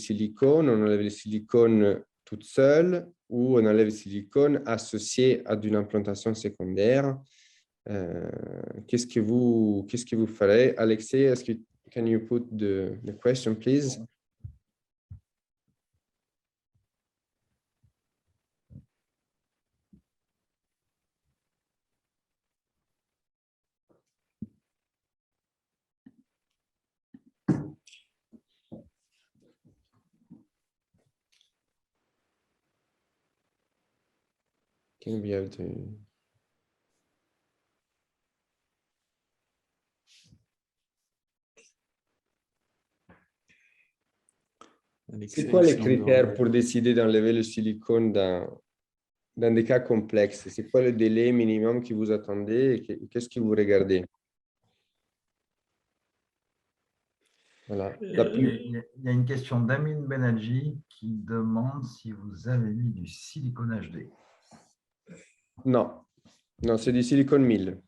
silicone toute seule, ou on enlève le silicone associé à une implantation secondaire. Qu'est-ce que vous ferez? Alexei, can you put the question, please? Can we have the... C'est quoi les critères pour décider d'enlever le silicone dans des cas complexes? C'est quoi le délai minimum que vous attendez et qu'est-ce que vous regardez? Voilà. Il y a une question d'Amine Benadji qui demande si vous avez mis du silicone HD. Non, c'est du silicone 1000.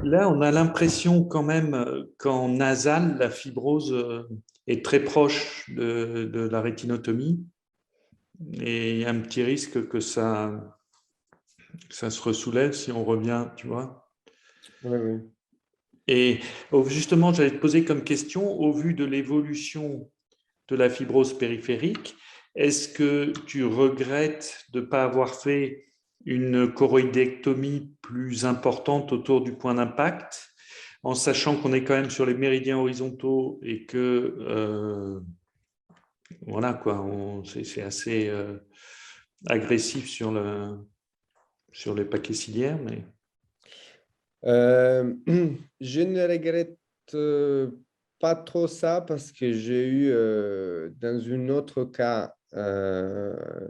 Là, on a l'impression quand même qu'en nasal, la fibrose est très proche de la rétinotomie. Et il y a un petit risque que ça se ressoulève si on revient, tu vois. Oui, oui. Et justement, j'allais te poser comme question, au vu de l'évolution de la fibrose périphérique, est-ce que tu regrettes de ne pas avoir fait une choroïdectomie plus importante autour du point d'impact, en sachant qu'on est quand même sur les méridiens horizontaux et que voilà quoi, c'est assez agressif sur les paquets ciliaires, mais Je ne regrette pas trop ça parce que j'ai eu, dans un autre cas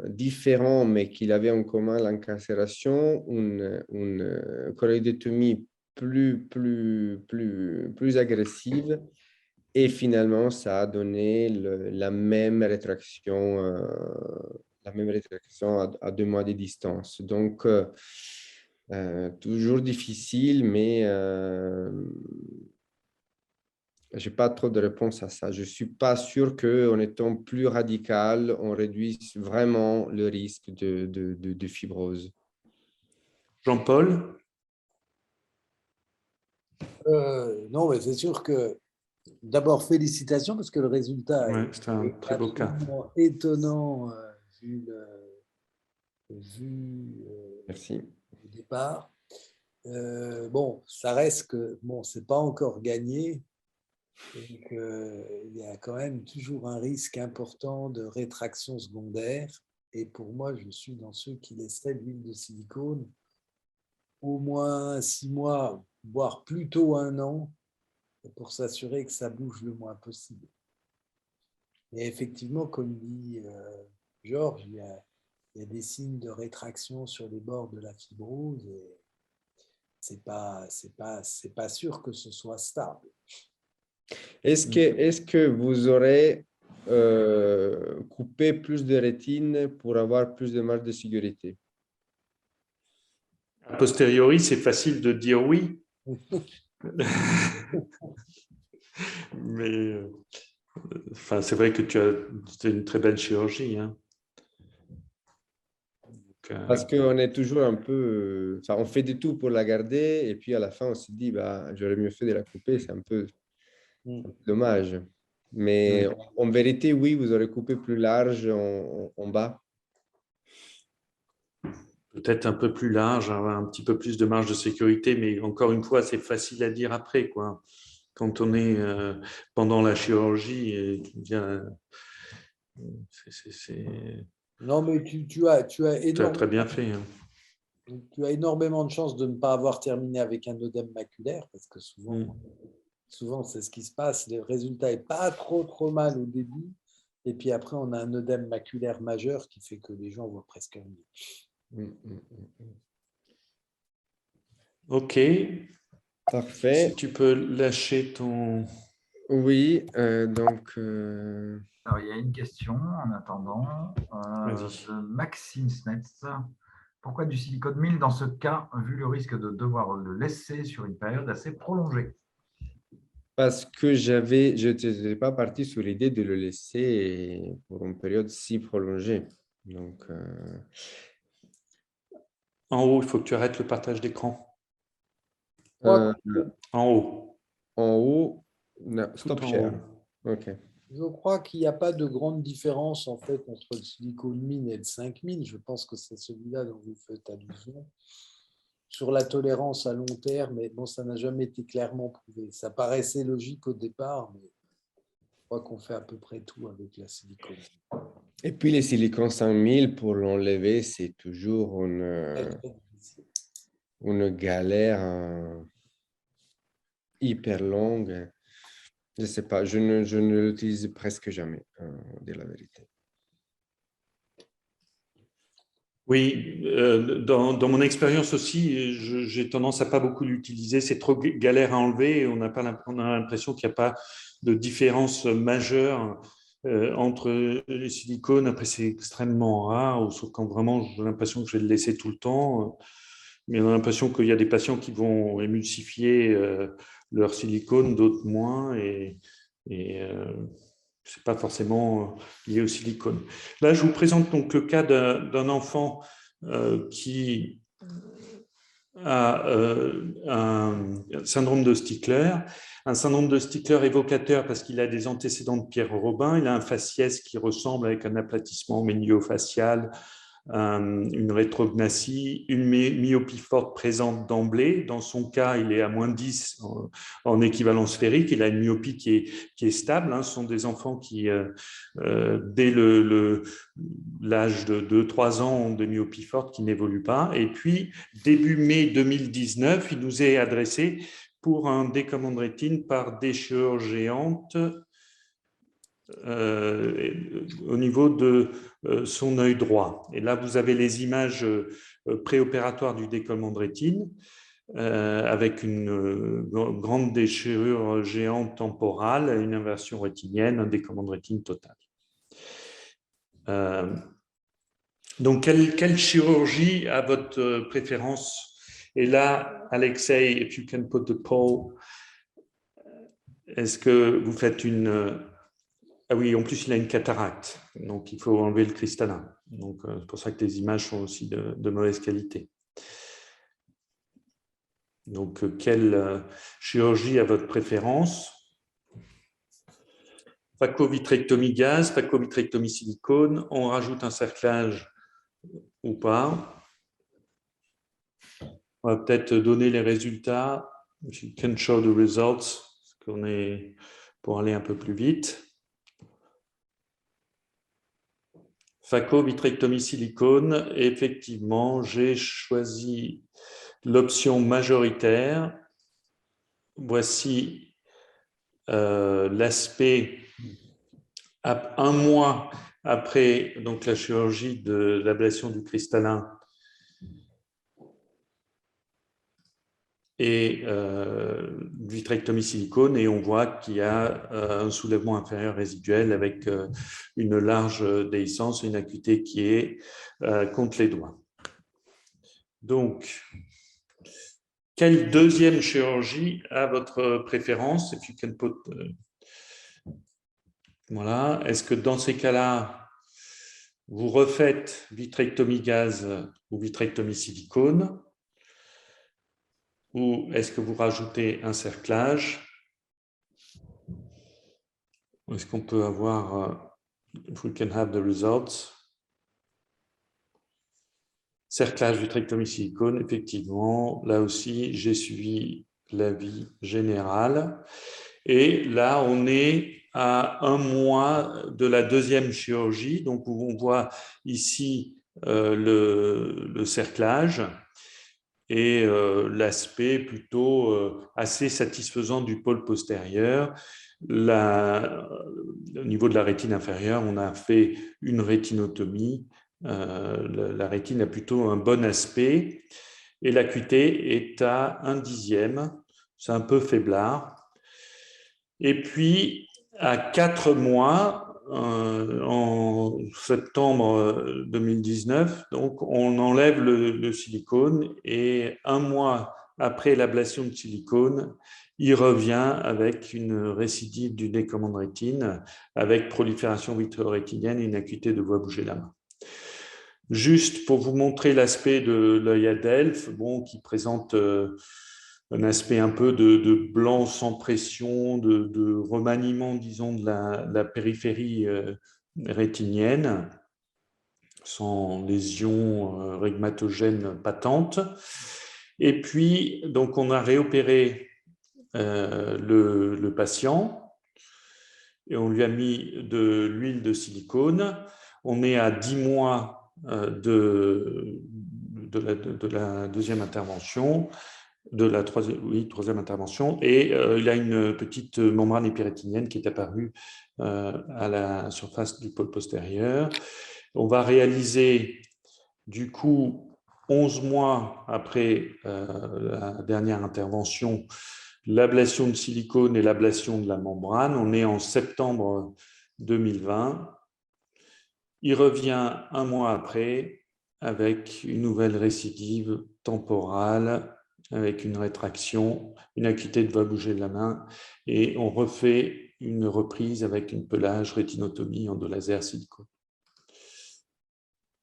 différent, mais qu'il avait en commun l'incarcération, une choroïdectomie plus agressive. Et finalement, ça a donné la même rétraction à 2 mois de distance. Donc, toujours difficile, mais je n'ai pas trop de réponse à ça. Je ne suis pas sûr qu'en étant plus radical, on réduise vraiment le risque de fibrose. Jean-Paul? Non, mais c'est sûr que d'abord, félicitations parce que le résultat Ouais, c'est un est très beau cas. absolument étonnant vu, vu Merci. au départ. Bon, ça reste que bon, c'est pas encore gagné. Donc, il y a quand même toujours un risque important de rétraction secondaire. Et pour moi, je suis dans ceux qui laisseraient l'huile de silicone au moins 6 mois, voire plutôt 1 an, pour s'assurer que ça bouge le moins possible. Et effectivement, comme dit Georges, il y a des signes de rétraction sur les bords de la fibrose et c'est pas sûr que ce soit stable. Est-ce que vous aurez coupé plus de rétine pour avoir plus de marge de sécurité? A posteriori, c'est facile de dire oui. Mais enfin, c'est vrai que c'était une très belle chirurgie. Hein. Donc, Parce qu'on est toujours un peu... on fait de tout pour la garder et puis à la fin, on se dit, bah, j'aurais mieux fait de la couper, c'est un peu dommage. Mais en vérité, oui, vous aurez coupé plus large en bas. peut-être un peu plus large, avoir un petit peu plus de marge de sécurité, mais encore une fois, c'est facile à dire après, quoi. Quand on est pendant la chirurgie, Non, mais tu as énormément, très bien fait. Hein. tu as énormément de chances de ne pas avoir terminé avec un œdème maculaire parce que souvent c'est ce qui se passe. Le résultat n'est pas trop mal au début. Et puis après, on a un œdème maculaire majeur qui fait que les gens voient presque rien. Ok. Parfait. Si tu peux lâcher ton... Oui, donc... Alors, il y a une question en attendant de Maxime Smets. Pourquoi du silicone 1000 dans ce cas, vu le risque de devoir le laisser sur une période assez prolongée? Parce que je n'étais pas parti sur l'idée de le laisser pour une période si prolongée. Donc, En haut, il faut que tu arrêtes le partage d'écran. en En haut. haut, non, stop en share. haut. OK. Je crois qu'il n'y a pas de grande différence en fait entre le silicone 1000 et le 5000. Je pense que c'est celui-là dont vous faites allusion. Sur la tolérance à long terme, mais bon, ça n'a jamais été clairement prouvé. Ça paraissait logique au départ, mais je crois qu'on fait à peu près tout avec la silicone. Et puis, les silicones 5000, pour l'enlever, c'est toujours une galère hyper longue. Je ne sais pas, je ne l'utilise presque jamais, dire la vérité. Oui, dans mon expérience aussi, j'ai tendance à pas beaucoup l'utiliser. C'est trop galère à enlever. On a l'impression qu'il n'y a pas de différence majeure entre les silicones. Après, c'est extrêmement rare, sauf quand vraiment j'ai l'impression que je vais le laisser tout le temps. Mais on a l'impression qu'il y a des patients qui vont émulsifier leur silicone, d'autres moins. Et Ce n'est pas forcément lié au silicone. Là, je vous présente donc le cas d'un enfant qui a un syndrome de Stickler. Un syndrome de Stickler évocateur parce qu'il a des antécédents de Pierre Robin. Il a un faciès qui ressemble avec un aplatissement méniofacial, une rétrognathie, une myopie forte présente d'emblée. Dans son cas, il est à moins 10 en équivalence sphérique. Il a une myopie qui est stable. Ce sont des enfants qui, dès l'âge de 2-3 ans, ont des myopies fortes qui n'évoluent pas. Et puis, début mai 2019, il nous est adressé pour un décommandement de rétine par déchirure géante au niveau de son œil droit. Et là, vous avez les images préopératoires du décollement de rétine avec une grande déchirure géante temporale, une inversion rétinienne, un décollement de rétine total. Donc, quelle chirurgie a votre préférence? Et là, Alexei, if you can put the poll, est-ce que vous faites une... Ah oui, en plus, il a une cataracte, donc il faut enlever le cristallin. Donc, c'est pour ça que les images sont aussi de mauvaise qualité. Donc, quelle chirurgie a votre préférence? Phaco-vitrectomie gaz, phaco-vitrectomie silicone, on rajoute un cerclage ou pas? On va peut-être donner les résultats. If you can show the results, pour aller un peu plus vite. Phaco-vitrectomie silicone, effectivement, j'ai choisi l'option majoritaire. Voici l'aspect un mois après donc, la chirurgie de l'ablation du cristallin et vitrectomie silicone, et on voit qu'il y a un soulèvement inférieur résiduel avec une large déhiscence et une acuité qui est contre les doigts. Donc, quelle deuxième chirurgie a votre préférence? If you can put, voilà. Est-ce que dans ces cas-là, vous refaites vitrectomie gaz ou vitrectomie silicone? Ou est-ce que vous rajoutez un cerclage? Est-ce qu'on peut avoir, if we can have the results? Cerclage, vitrectomie silicone, effectivement, là aussi, j'ai suivi l'avis général. Et là, on est à un mois de la deuxième chirurgie. Donc, on voit ici le cerclage et l'aspect plutôt assez satisfaisant du pôle postérieur. Au niveau de la rétine inférieure, on a fait une rétinotomie. La rétine a plutôt un bon aspect et l'acuité est à 1/10. C'est un peu faiblard. Et puis, à 4 mois, en septembre 2019, donc on enlève le silicone et un mois après l'ablation de silicone, il revient avec une récidive du décollement de rétine avec prolifération vitréorétinienne et une acuité de voie bouger la main. Juste pour vous montrer l'aspect de l'œil Adelph, qui présente un aspect un peu de blanc sans pression, de remaniement, disons, de la périphérie rétinienne, sans lésion rhigmatogène patente. Et puis, donc, on a réopéré le patient et on lui a mis de l'huile de silicone. On est à 10 mois de la deuxième intervention, de la troisième intervention, et il a une petite membrane épirétinienne qui est apparue à la surface du pôle postérieur. On va réaliser, du coup, 11 mois après la dernière intervention, l'ablation de silicone et l'ablation de la membrane. On est en septembre 2020. Il revient un mois après avec une nouvelle récidive temporale avec une rétraction, une acuité de bouger de la main, et on refait une reprise avec une pelage rétinotomie endolaser silicone.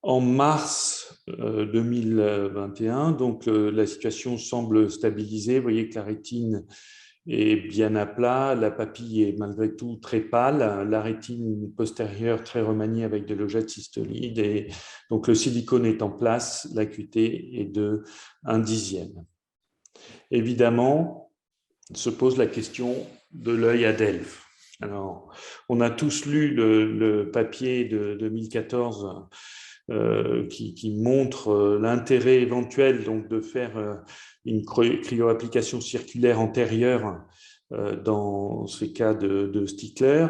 En mars 2021, donc la situation semble stabilisée. Vous voyez que la rétine est bien à plat, la papille est malgré tout très pâle, la rétine postérieure très remaniée avec des logettes cystoïdes, et donc le silicone est en place, l'acuité est de 1/10. Évidemment, se pose la question de l'œil à Delphes. Alors, on a tous lu le papier de 2014 qui montre l'intérêt éventuel donc, de faire une cryoapplication circulaire antérieure dans ces cas de Stickler.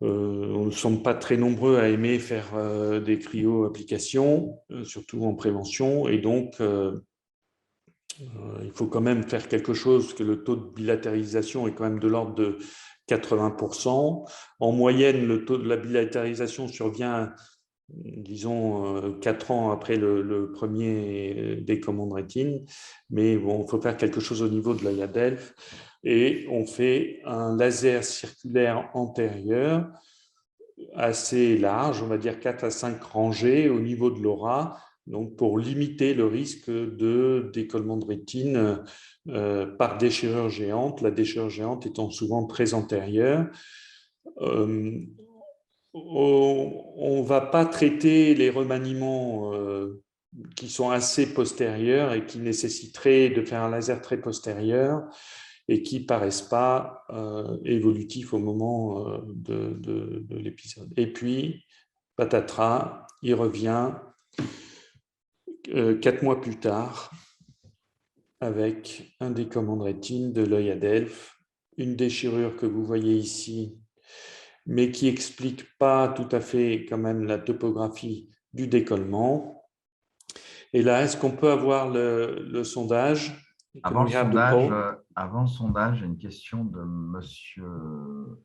On ne semble pas très nombreux à aimer faire des cryoapplications, surtout en prévention, et donc il faut quand même faire quelque chose, parce que le taux de bilatérisation est quand même de l'ordre de 80%. En moyenne, le taux de la bilatérisation survient, disons, 4 ans après le premier décommande de rétine. Mais bon, il faut faire quelque chose au niveau de l'œil à Delphes. Et on fait un laser circulaire antérieur assez large, on va dire 4 à 5 rangées au niveau de l'aura, donc pour limiter le risque de décollement de rétine par déchirure géante, la déchirure géante étant souvent très antérieure. On ne va pas traiter les remaniements qui sont assez postérieurs et qui nécessiteraient de faire un laser très postérieur et qui ne paraissent pas évolutifs au moment de l'épisode. Et puis, patatras, il revient 4 mois plus tard avec un décollement de rétine de l'œil à Delphes, une déchirure que vous voyez ici, mais qui n'explique pas tout à fait quand même la topographie du décollement. Et là, est-ce qu'on peut avoir le sondage? Avant le sondage, j'ai une question de Monsieur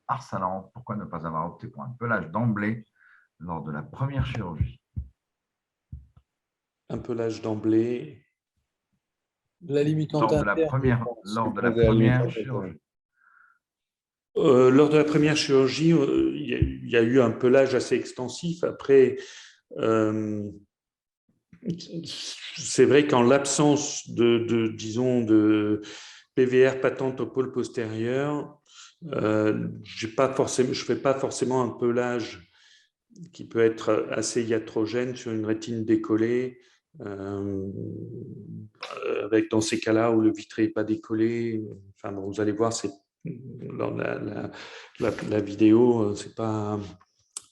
Arsalan. Pourquoi ne pas avoir opté pour un pelage d'emblée lors de la première chirurgie? Un pelage d'emblée. La limitante lors de la première chirurgie. Lors de la première chirurgie, il y a eu un pelage assez extensif. Après, c'est vrai qu'en l'absence disons, de PVR patente au pôle postérieur, je ne fais pas forcément un pelage qui peut être assez iatrogène sur une rétine décollée, avec dans ces cas-là où le vitré n'est pas décollé. Enfin, bon, vous allez voir, dans la vidéo, ce n'est pas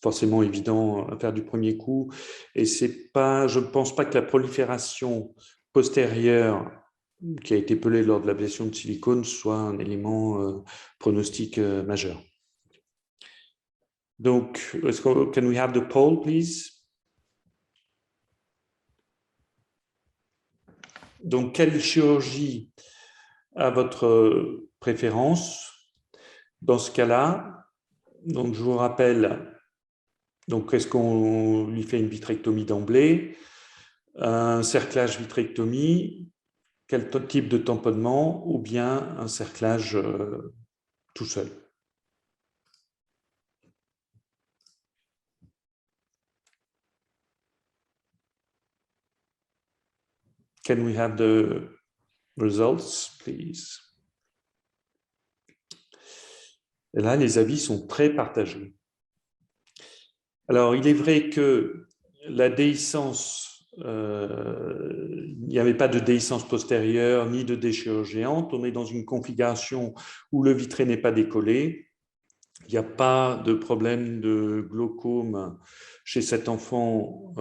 forcément évident à faire du premier coup. Et je ne pense pas que la prolifération postérieure qui a été pelée lors de l'ablation de silicone soit un élément pronostic majeur. Donc, can we have the poll, please? Donc, quelle chirurgie a votre préférence? Dans ce cas-là, donc je vous rappelle, donc est-ce qu'on lui fait une vitrectomie d'emblée, un cerclage vitrectomie, quel type de tamponnement, ou bien un cerclage tout seul? Can we have the results, please? Et là, les avis sont très partagés. Alors, il est vrai que la déhiscence, il n'y avait pas de déhiscence postérieure ni de déchirure géante. On est dans une configuration où le vitré n'est pas décollé. Il n'y a pas de problème de glaucome chez cet enfant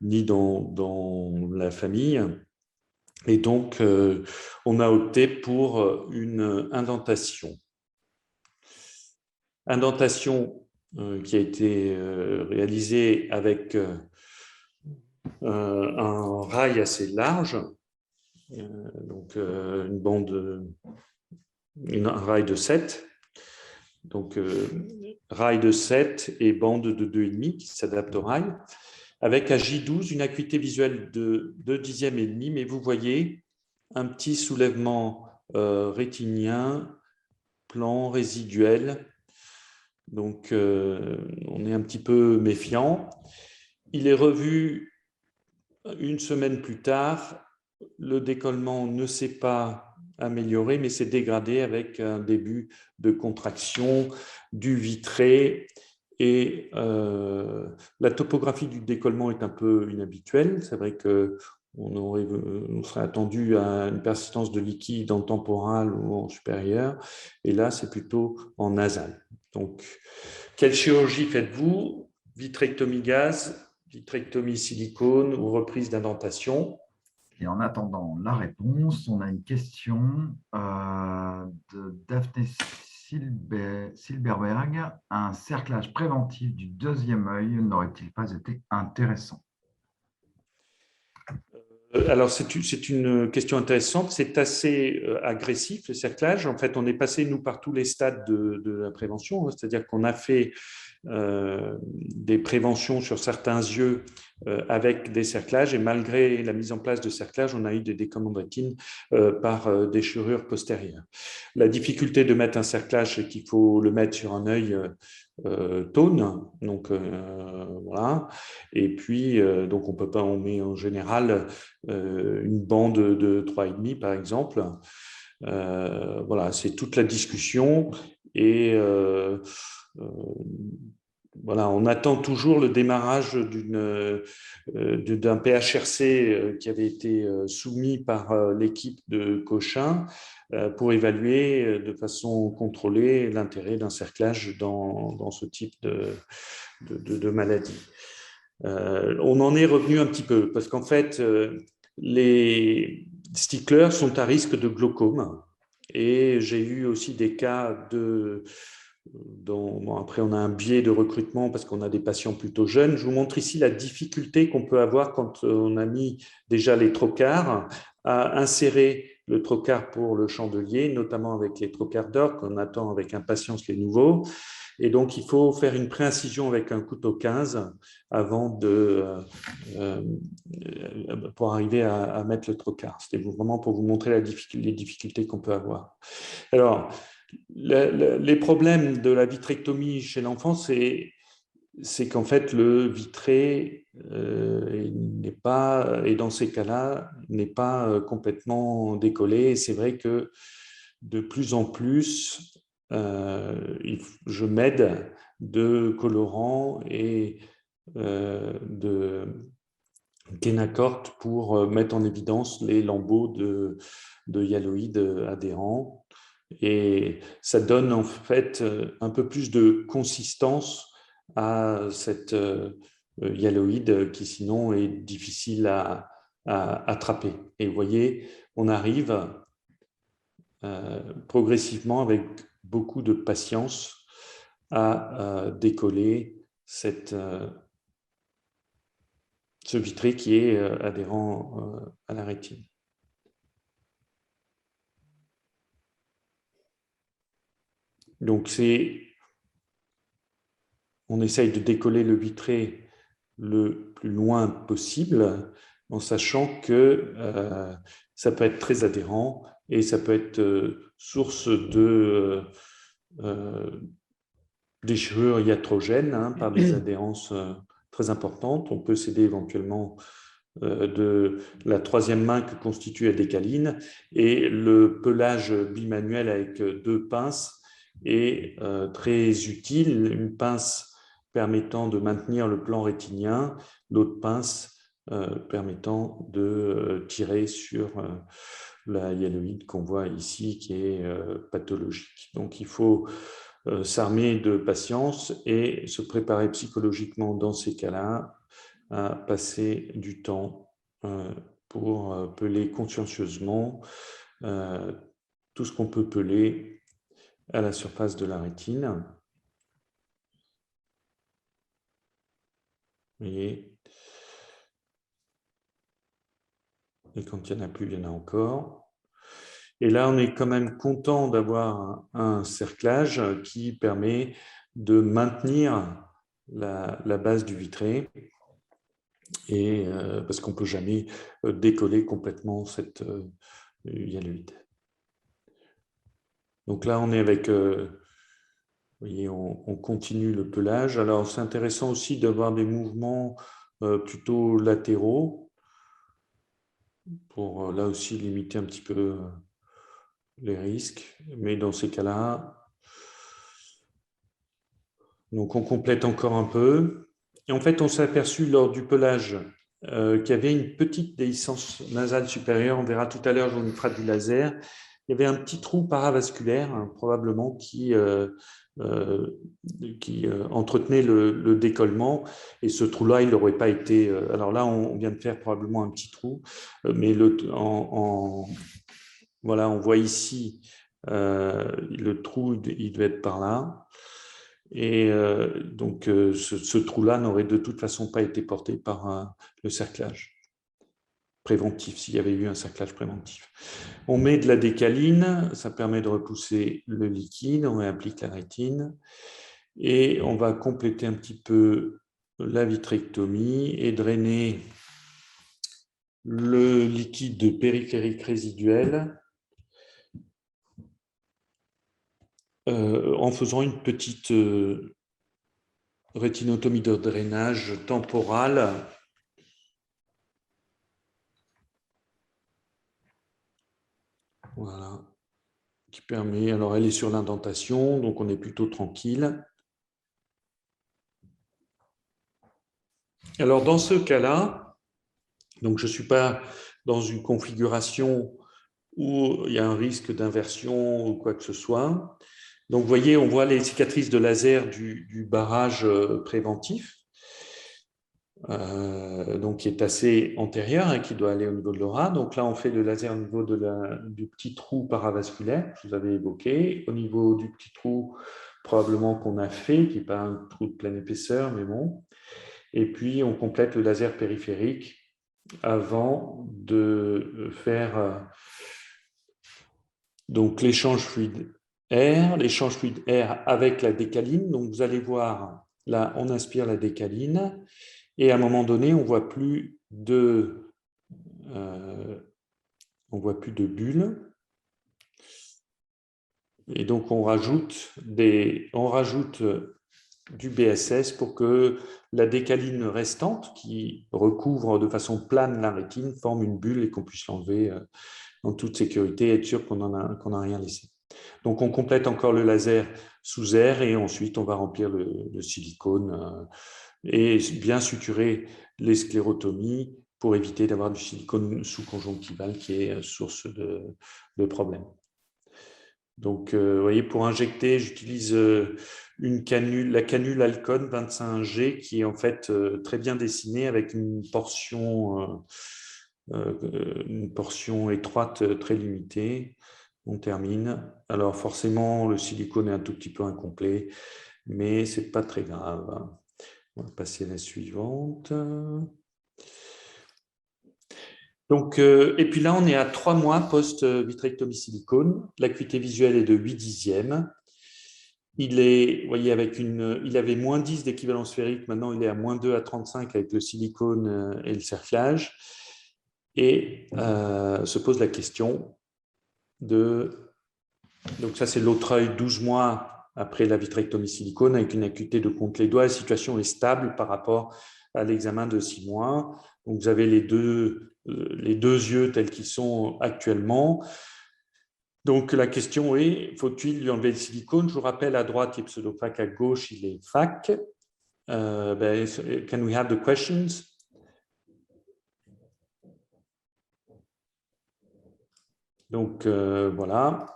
ni dans la famille. Et donc, on a opté pour une indentation. Indentation qui a été réalisée avec un rail assez large, donc un rail de 7, donc rail de 7 et bande de 2,5 qui s'adapte au rail, avec à J12 une acuité visuelle de 2/10 et demi, mais vous voyez un petit soulèvement rétinien, plan résiduel. Donc, on est un petit peu méfiant. Il est revu une semaine plus tard. Le décollement ne s'est pas amélioré, mais s'est dégradé avec un début de contraction du vitré. Et la topographie du décollement est un peu inhabituelle. C'est vrai qu'on serait attendu à une persistance de liquide en temporal ou en supérieur. Et là, c'est plutôt en nasal. Donc, quelle chirurgie faites-vous? Vitrectomie gaz, vitrectomie silicone ou reprise d'indentation? Et en attendant la réponse, on a une question de Daphné Silberberg. Un cerclage préventif du deuxième œil n'aurait-il pas été intéressant? Alors, c'est une question intéressante. C'est assez agressif, le cerclage. En fait, on est passé, nous, par tous les stades de la prévention. C'est-à-dire qu'on a fait des préventions sur certains yeux avec des cerclages, et malgré la mise en place de cerclages, on a eu des décollements de rétine par déchirure postérieure. La difficulté de mettre un cerclage, c'est qu'il faut le mettre sur un œil tone, donc voilà. Et puis, donc on peut pas, on met en général une bande de 3,5 par exemple. Voilà, c'est toute la discussion. Et voilà, on attend toujours le démarrage d'un PHRC qui avait été soumis par l'équipe de Cochin pour évaluer de façon contrôlée l'intérêt d'un cerclage dans ce type de maladie. On en est revenu un petit peu parce qu'en fait, les sticklers sont à risque de glaucome. Et j'ai eu aussi des cas bon, après, on a un biais de recrutement parce qu'on a des patients plutôt jeunes. Je vous montre ici la difficulté qu'on peut avoir quand on a mis déjà les trocars à insérer le trocar pour le chandelier, notamment avec les trocars d'or qu'on attend avec impatience les nouveaux. Et donc, il faut faire une préincision avec un couteau 15 avant pour arriver à mettre le trocar. C'était vraiment pour vous montrer les difficultés qu'on peut avoir. Alors, les problèmes de la vitrectomie chez l'enfant, c'est qu'en fait, le vitré n'est pas, et dans ces cas-là, n'est pas complètement décollé. Et c'est vrai que de plus en plus, je m'aide de colorants et de Kenacort pour mettre en évidence les lambeaux de hyaloïdes adhérents. Et ça donne en fait un peu plus de consistance à cette hyaloïde qui sinon est difficile à attraper. Et vous voyez, on arrive progressivement avec beaucoup de patience à décoller ce vitré qui est adhérent à la rétine. Donc, on essaye de décoller le vitré le plus loin possible en sachant que ça peut être très adhérent et ça peut être source de déchirure iatrogène par des adhérences très importantes. On peut s'aider éventuellement de la troisième main que constitue la décaline, et le pelage bimanuel avec 2 pinces est très utile. Une pince permettant de maintenir le plan rétinien, l'autre pince permettant de tirer sur la hyaloïde qu'on voit ici qui est pathologique. Donc il faut s'armer de patience et se préparer psychologiquement dans ces cas-là à passer du temps pour peler consciencieusement tout ce qu'on peut peler à la surface de la rétine. Et quand il n'y en a plus, il y en a encore. Et là, on est quand même content d'avoir un cerclage qui permet de maintenir la base du vitré, et parce qu'on ne peut jamais décoller complètement hyaloïde. Donc là, on est avec, vous voyez, on continue le pelage. Alors, c'est intéressant aussi d'avoir des mouvements plutôt latéraux pour là aussi limiter un petit peu les risques. Mais dans ces cas-là, donc on complète encore un peu. Et en fait, on s'est aperçu lors du pelage qu'il y avait une petite déhiscence nasale supérieure. On verra tout à l'heure, on fera du laser. Il y avait un petit trou paravasculaire, hein, probablement, qui entretenait le décollement. Et ce trou-là, il n'aurait pas été… alors là, on vient de faire probablement un petit trou, mais voilà, on voit ici le trou, il devait être par là. Et donc, ce trou-là n'aurait de toute façon pas été porté par le cerclage préventif, s'il y avait eu un cerclage préventif. On met de la décaline, ça permet de repousser le liquide, on réapplique la rétine, et on va compléter un petit peu la vitrectomie et drainer le liquide périphérique résiduel en faisant une petite rétinotomie de drainage temporale. Voilà, qui permet, alors elle est sur l'indentation, donc on est plutôt tranquille. Alors dans ce cas-là, donc je ne suis pas dans une configuration où il y a un risque d'inversion ou quoi que ce soit. Donc vous voyez, on voit les cicatrices de laser du barrage préventif, donc qui est assez antérieur, hein, qui doit aller au niveau de l'aura. Donc là, on fait le laser au niveau du petit trou paravasculaire que je vous avais évoqué. Au niveau du petit trou, probablement qu'on a fait, qui n'est pas un trou de pleine épaisseur, mais bon. Et puis, on complète le laser périphérique avant de faire donc l'échange fluide-air, avec la décaline. Donc, vous allez voir, là, on inspire la décaline. Et à un moment donné, on ne voit plus de bulles. Et donc, on rajoute du BSS pour que la décaline restante, qui recouvre de façon plane la rétine, forme une bulle et qu'on puisse l'enlever en toute sécurité et être sûr qu'on n'a rien laissé. Donc, on complète encore le laser sous air et ensuite, on va remplir le silicone et bien suturer les sclérotomies pour éviter d'avoir du silicone sous-conjonctival qui est source de problèmes. Donc, vous voyez, pour injecter, j'utilise la canule Alcon 25G qui est en fait très bien dessinée avec une portion étroite très limitée. On termine. Alors, forcément, le silicone est un tout petit peu incomplet, mais ce n'est pas très grave. On va passer à la suivante. Donc, et puis là, on est à 3 mois post-vitrectomie silicone. L'acuité visuelle est de 8/10. Il est, vous voyez, il avait moins 10 d'équivalence sphérique, maintenant il est à moins 2 à 35 avec le silicone et le cerclage. Et se pose la question donc ça c'est l'autre œil 12 mois après la vitrectomie silicone avec une acuité de compte les doigts. La situation est stable par rapport à l'examen de 6 mois. Donc vous avez les deux yeux tels qu'ils sont actuellement. Donc la question est, faut-il lui enlever le silicone? Je vous rappelle, à droite, il est pseudo-phac, à gauche, il est phac. Can we have the questions? Donc voilà.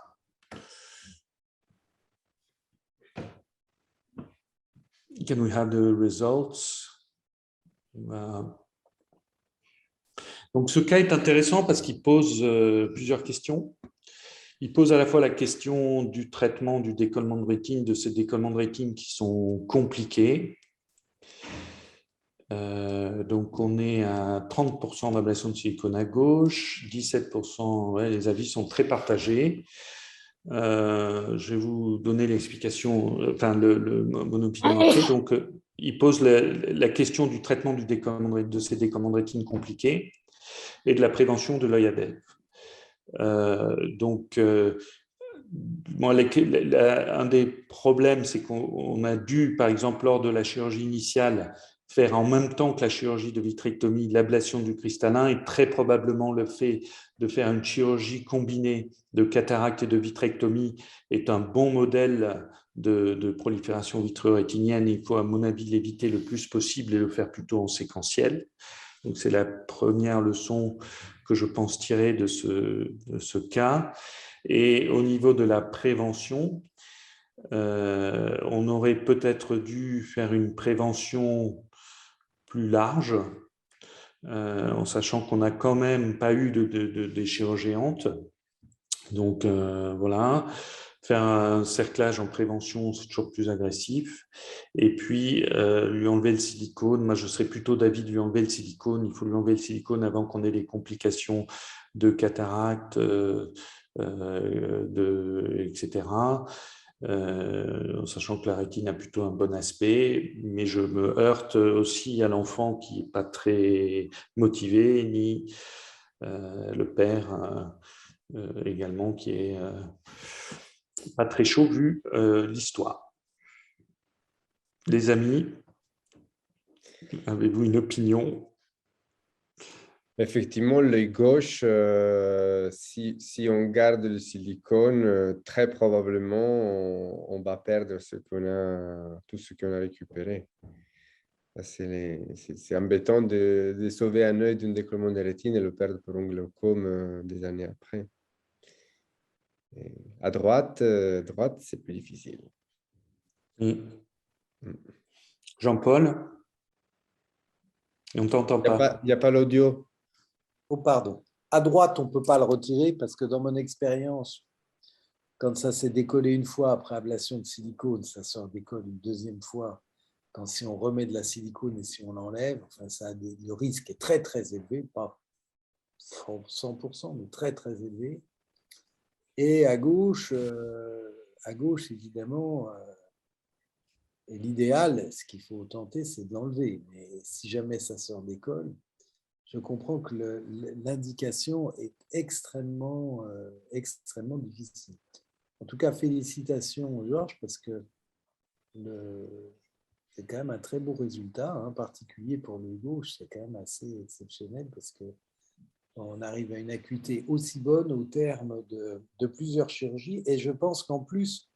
Can we have the results? Donc ce cas est intéressant parce qu'il pose plusieurs questions. Il pose à la fois la question du traitement du décollement de rétine, de ces décollements de rétine qui sont compliqués. Donc on est à 30% d'ablation de silicone à gauche, 17%, ouais, les avis sont très partagés. Je vais vous donner l'explication, enfin mon opinion après. Donc il pose la question du traitement de ces décollements de rétine compliqués et de la prévention de l'œil à bèvre. Donc, bon, un des problèmes, c'est qu'on a dû, par exemple, lors de la chirurgie initiale, faire en même temps que la chirurgie de vitrectomie l'ablation du cristallin, et très probablement le fait de faire une chirurgie combinée de cataracte et de vitrectomie est un bon modèle de prolifération vitréo-rétinienne. Il faut, à mon avis, l'éviter le plus possible et le faire plutôt en séquentiel. Donc, c'est la première leçon que je pense tirer de ce cas. Et au niveau de la prévention, on aurait peut-être dû faire une prévention plus large, en sachant qu'on n'a quand même pas eu de déchirure géante. Donc voilà, faire un cerclage en prévention, c'est toujours plus agressif. Et puis, lui enlever le silicone. Moi, je serais plutôt d'avis de lui enlever le silicone. Il faut lui enlever le silicone avant qu'on ait les complications de cataracte, etc. En sachant que la rétine a plutôt un bon aspect, mais je me heurte aussi à l'enfant qui n'est pas très motivé, ni le père également qui est pas très chaud vu l'histoire. Les amis, avez-vous une opinion? Effectivement, l'œil gauche, si on garde le silicone, très probablement, on va perdre tout ce qu'on a récupéré. C'est embêtant de sauver un œil d'un décollement de rétine et le perdre pour un glaucome des années après. Et à droite, c'est plus difficile. Jean-Paul? On ne t'entend pas. Il n'y a pas l'audio. Oh, pardon. À droite, on ne peut pas le retirer parce que dans mon expérience, quand ça s'est décollé une fois après ablation de silicone, ça se redécolle une deuxième fois. Quand si on remet de la silicone et si on l'enlève, enfin, le risque est très, très élevé, pas 100%, mais très, très élevé. Et à gauche évidemment, et l'idéal, ce qu'il faut tenter, c'est de l'enlever. Mais si jamais ça se redécolle, je comprends que l'indication est extrêmement difficile. En tout cas, félicitations, Georges, parce que c'est quand même un très beau résultat, en particulier pour l'œil gauche, c'est quand même assez exceptionnel parce qu'on arrive à une acuité aussi bonne au terme de plusieurs chirurgies. Et je pense qu'en plus,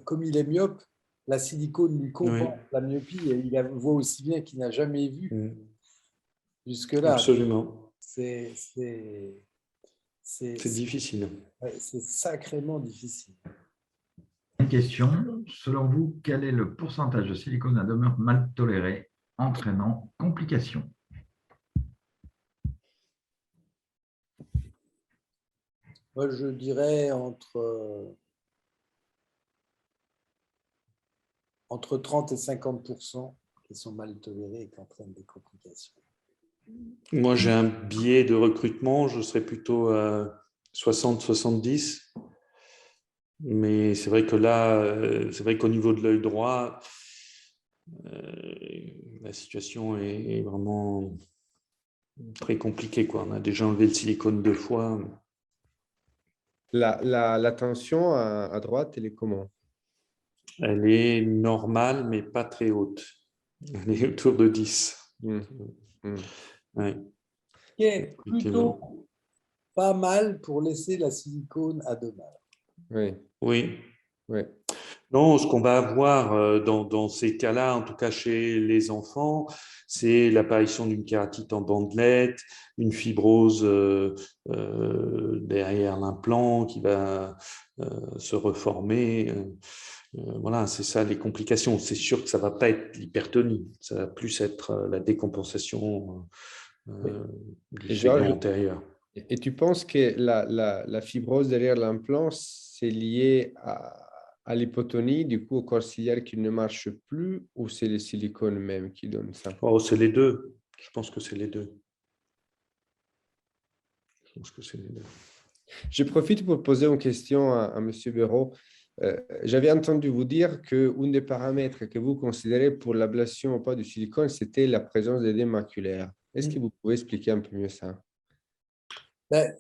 comme il est myope, la silicone lui compense la myopie et il voit aussi bien qu'il n'a jamais vu jusque-là. Absolument. C'est difficile. C'est sacrément difficile. Une question. Selon vous, quel est le pourcentage de silicone à demeure mal toléré, entraînant complications? Moi, je dirais entre 30 et 50% qui sont mal tolérés et qui entraînent des complications. Moi, j'ai un biais de recrutement, je serais plutôt à 60-70. Mais c'est vrai que là, c'est vrai qu'au niveau de l'œil droit, la situation est vraiment très compliquée, quoi. On a déjà enlevé le silicone 2 fois. La tension à droite, elle est comment? Elle est normale, mais pas très haute. Elle est autour de 10. Ouais. Qui est plutôt pas mal pour laisser la silicone à demeure. Oui. Non, ce qu'on va avoir dans ces cas-là, en tout cas chez les enfants, c'est l'apparition d'une kératite en bandelette, une fibrose derrière l'implant qui va se reformer. Voilà, c'est ça les complications. C'est sûr que ça ne va pas être l'hypertonie, ça va plus être la décompensation du segment antérieur. Et tu penses que la fibrose derrière l'implant, c'est lié à l'hypotonie, du coup au corps ciliaire qui ne marche plus, ou c'est le silicone même qui donne ça? Oh, c'est les deux. Je pense que c'est les deux. Je profite pour poser une question à M. Béraud. J'avais entendu vous dire qu'un des paramètres que vous considérez pour l'ablation ou pas du silicone, c'était la présence d'édème maculaire. Est-ce que vous pouvez expliquer un peu mieux ça?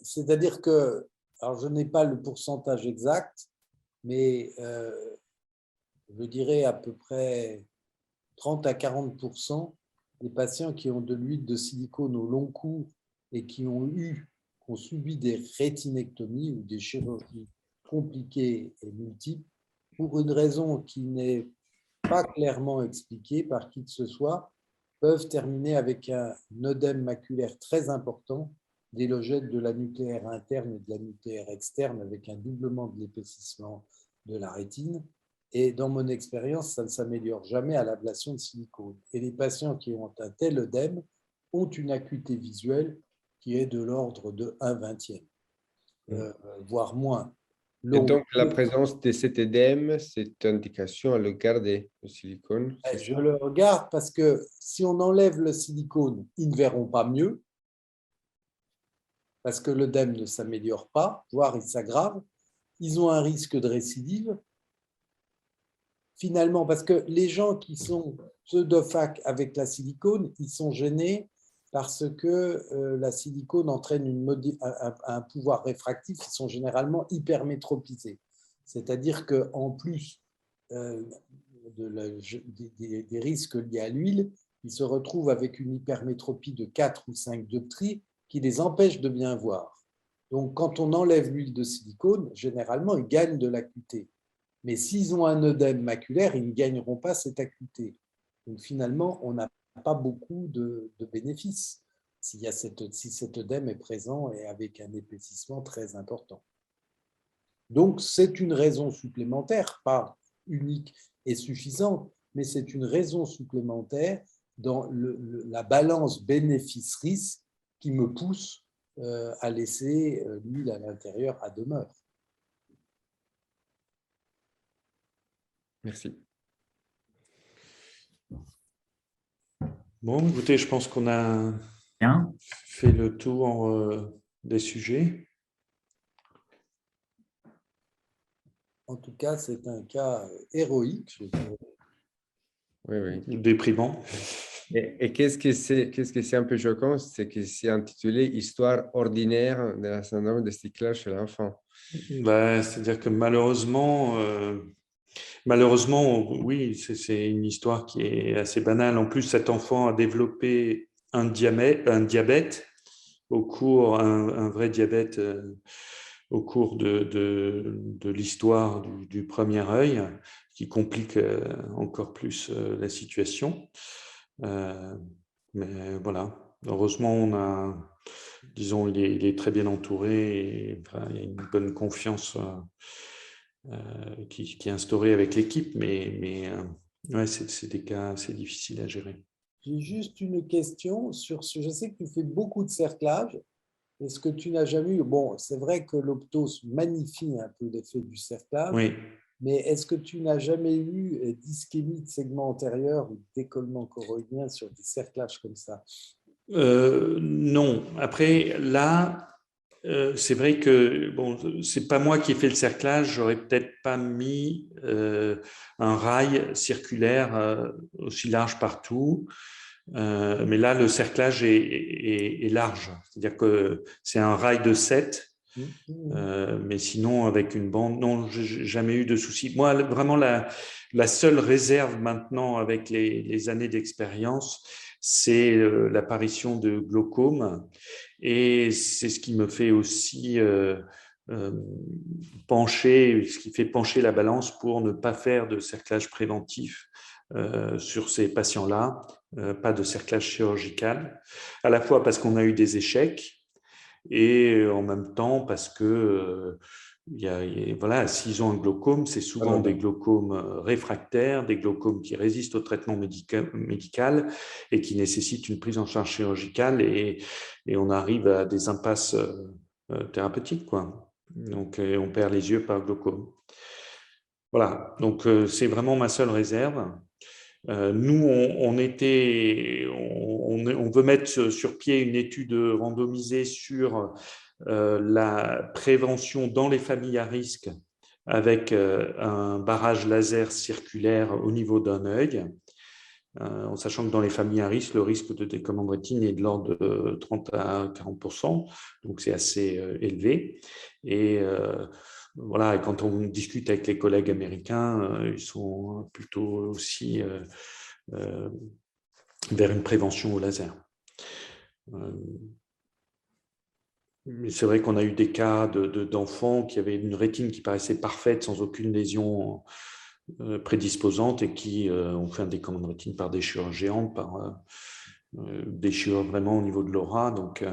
C'est-à-dire que, alors je n'ai pas le pourcentage exact, mais je dirais à peu près 30 à 40% des patients qui ont de l'huile de silicone au long cours et qui ont subi des rétinectomies ou des chirurgies compliquées et multiples, pour une raison qui n'est pas clairement expliquée par qui que ce soit, peuvent terminer avec un œdème maculaire très important, des logettes de la nucléaire interne et de la nucléaire externe, avec un doublement de l'épaississement de la rétine. Et dans mon expérience, ça ne s'améliore jamais à l'ablation de silicone. Et les patients qui ont un tel œdème ont une acuité visuelle qui est de l'ordre de 1/20, voire moins. Et donc, la présence de cet édème, c'est indication à le garder, le silicone. Je le regarde parce que si on enlève le silicone, ils ne verront pas mieux, parce que l'œdème ne s'améliore pas, voire il s'aggrave. Ils ont un risque de récidive. Finalement, parce que les gens qui sont pseudophaques avec la silicone, ils sont gênés parce que la silicone entraîne un pouvoir réfractif, ils sont généralement hypermétropisés. C'est-à-dire qu'en plus des risques liés à l'huile, ils se retrouvent avec une hypermétropie de 4 ou 5 dioptries qui les empêche de bien voir. Donc, quand on enlève l'huile de silicone, généralement, ils gagnent de l'acuité. Mais s'ils ont un œdème maculaire, ils ne gagneront pas cette acuité. Donc finalement, on n'a pas beaucoup de bénéfices si cet œdème est présent et avec un épaississement très important. Donc c'est une raison supplémentaire, pas unique et suffisante, mais c'est une raison supplémentaire dans la balance bénéfice-risque qui me pousse à laisser l'huile à l'intérieur à demeure. Merci. Bon, écoutez, je pense qu'on a Bien. fait le tour des sujets. En tout cas, c'est un cas héroïque, je dirais. Oui, oui. Déprimant. Et qu'est-ce que c'est un peu choquant, c'est que c'est intitulé Histoire ordinaire de la syndrome de Stickler chez l'enfant. C'est-à-dire que malheureusement, oui, c'est une histoire qui est assez banale. En plus, cet enfant a développé un diabète un vrai diabète au cours de l'histoire du premier œil, qui complique encore plus la situation. Mais voilà, heureusement, disons, il est très bien entouré et il y a une bonne confiance qui est instaurée avec l'équipe, mais ouais, c'est des cas assez difficiles à gérer. J'ai juste une question sur ce. Je sais que tu fais beaucoup de cerclage. Est-ce que tu n'as jamais eu… Bon, c'est vrai que l'optose magnifie un peu l'effet du cerclage, oui. Mais est-ce que tu n'as jamais eu d'ischémie de segment antérieur ou d'écollement choroïdien sur des cerclages comme ça? Non. Après, là, c'est vrai que bon, c'est pas moi qui ai fait le cerclage, j'aurais peut-être pas mis un rail circulaire aussi large partout. Mais là, le cerclage est large, c'est-à-dire que c'est un rail de 7, mais sinon, avec une bande, non, j'ai jamais eu de soucis. Moi, vraiment, la seule réserve maintenant, avec les années d'expérience, c'est l'apparition de glaucome, et c'est ce qui me fait aussi ce qui fait pencher la balance pour ne pas faire de cerclage préventif sur ces patients-là, pas de cerclage chirurgical, à la fois parce qu'on a eu des échecs et en même temps parce que voilà, s'ils ont un glaucome, c'est souvent des glaucomes réfractaires, des glaucomes qui résistent au traitement médical et qui nécessitent une prise en charge chirurgicale, et on arrive à des impasses thérapeutiques, quoi. Donc, on perd les yeux par glaucome. Voilà, donc c'est vraiment ma seule réserve. Nous, on veut mettre sur pied une étude randomisée sur la prévention dans les familles à risque avec un barrage laser circulaire au niveau d'un œil. en sachant que dans les familles à risque, le risque de décollement de rétine est de l'ordre de 30 à 40%, donc c'est assez élevé. Et voilà, et quand on discute avec les collègues américains, ils sont plutôt aussi vers une prévention au laser. Mais c'est vrai qu'on a eu des cas d'enfants qui avaient une rétine qui paraissait parfaite, sans aucune lésion prédisposante, et qui ont fait un décollement de rétine par déchirure géante, par déchirure vraiment au niveau de l'aura. Donc,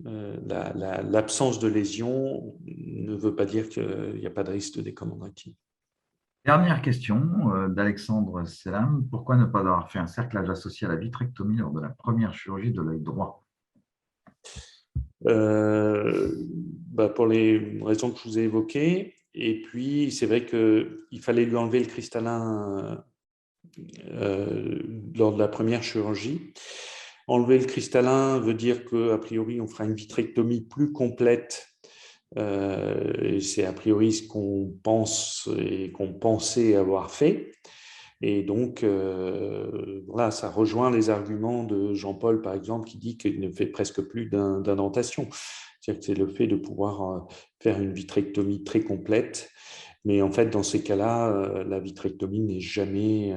l'absence de lésion ne veut pas dire qu'il n'y a pas de risque de décollement de rétine. Dernière question d'Alexandre Selam. Pourquoi ne pas avoir fait un cerclage associé à la vitrectomie lors de la première chirurgie de l'œil droit? Pour les raisons que je vous ai évoquées. Et puis, c'est vrai qu'il fallait lui enlever le cristallin lors de la première chirurgie. Enlever le cristallin veut dire qu'a priori, on fera une vitrectomie plus complète. Et c'est a priori ce qu'on pense et qu'on pensait avoir fait. Et donc, voilà, ça rejoint les arguments de Jean-Paul, par exemple, qui dit qu'il ne fait presque plus d'indentation. C'est-à-dire que c'est le fait de pouvoir faire une vitrectomie très complète. Mais en fait, dans ces cas-là, la vitrectomie n'est jamais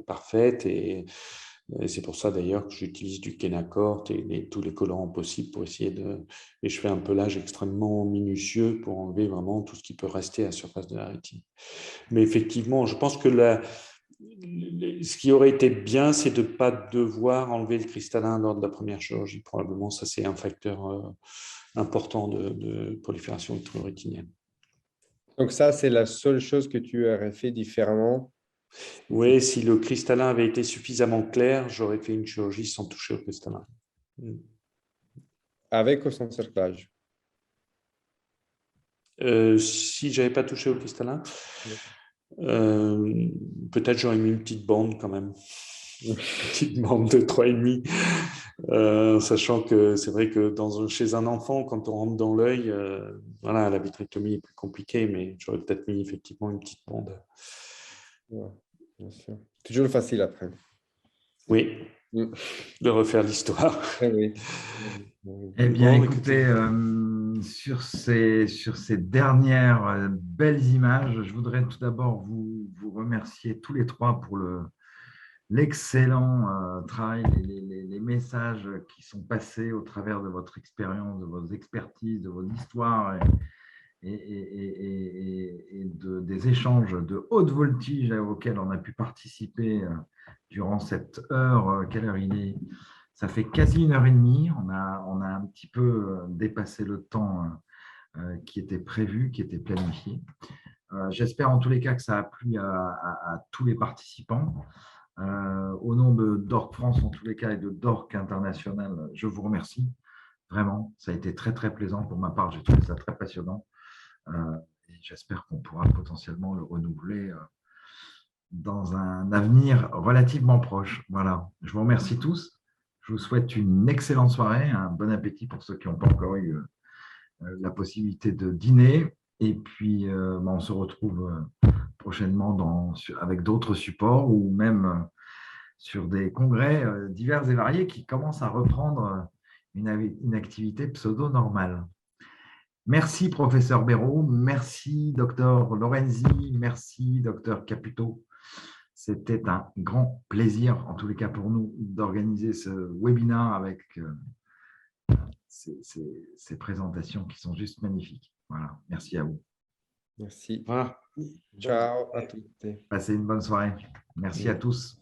parfaite. Et c'est pour ça, d'ailleurs, que j'utilise du Kenacort et tous les colorants possibles pour essayer de... Et je fais un pelage extrêmement minutieux pour enlever vraiment tout ce qui peut rester à la surface de la rétine. Mais effectivement, je pense que ce qui aurait été bien, c'est de ne pas devoir enlever le cristallin lors de la première chirurgie. Probablement, ça, c'est un facteur important de prolifération vitréo-rétinienne. Donc ça, c'est la seule chose que tu aurais fait différemment? Oui, si le cristallin avait été suffisamment clair, j'aurais fait une chirurgie sans toucher au cristallin. Avec ou sans cerclage? Si je n'avais pas touché au cristallin, peut-être j'aurais mis une petite bande quand même. Une petite bande de 3,5, sachant que c'est vrai que chez un enfant, quand on rentre dans l'œil, voilà, la vitrectomie est plus compliquée, mais j'aurais peut-être mis effectivement une petite bande. Ouais, bien sûr. Toujours facile après. Oui, de refaire l'histoire. Oui. Eh bien, Bon, écoutez, sur ces dernières belles images, je voudrais tout d'abord vous remercier tous les trois pour l'excellent travail, les messages qui sont passés au travers de votre expérience, de vos expertises, de votre histoire et des échanges de haute voltige auxquels on a pu participer durant cette heure. Quelle heure il est? Ça fait quasi 1h30. On a un petit peu dépassé le temps qui était prévu, qui était planifié. J'espère en tous les cas que ça a plu à tous les participants. Au nom de DORC France, en tous les cas, et de DORC International, je vous remercie. Vraiment, ça a été très, très plaisant pour ma part. J'ai trouvé ça très passionnant. Et j'espère qu'on pourra potentiellement le renouveler dans un avenir relativement proche. Voilà. Je vous remercie tous. Je vous souhaite une excellente soirée, un bon appétit pour ceux qui n'ont pas encore eu la possibilité de dîner. Et puis, on se retrouve prochainement avec d'autres supports ou même sur des congrès divers et variés qui commencent à reprendre une activité pseudo-normale. Merci, professeur Béraud. Merci, docteur Lorenzi. Merci, docteur Caputo. C'était un grand plaisir, en tous les cas pour nous, d'organiser ce webinaire avec ces présentations qui sont juste magnifiques. Voilà, merci à vous. Merci. Voilà. Ciao à tous. Passez une bonne soirée. Merci à tous.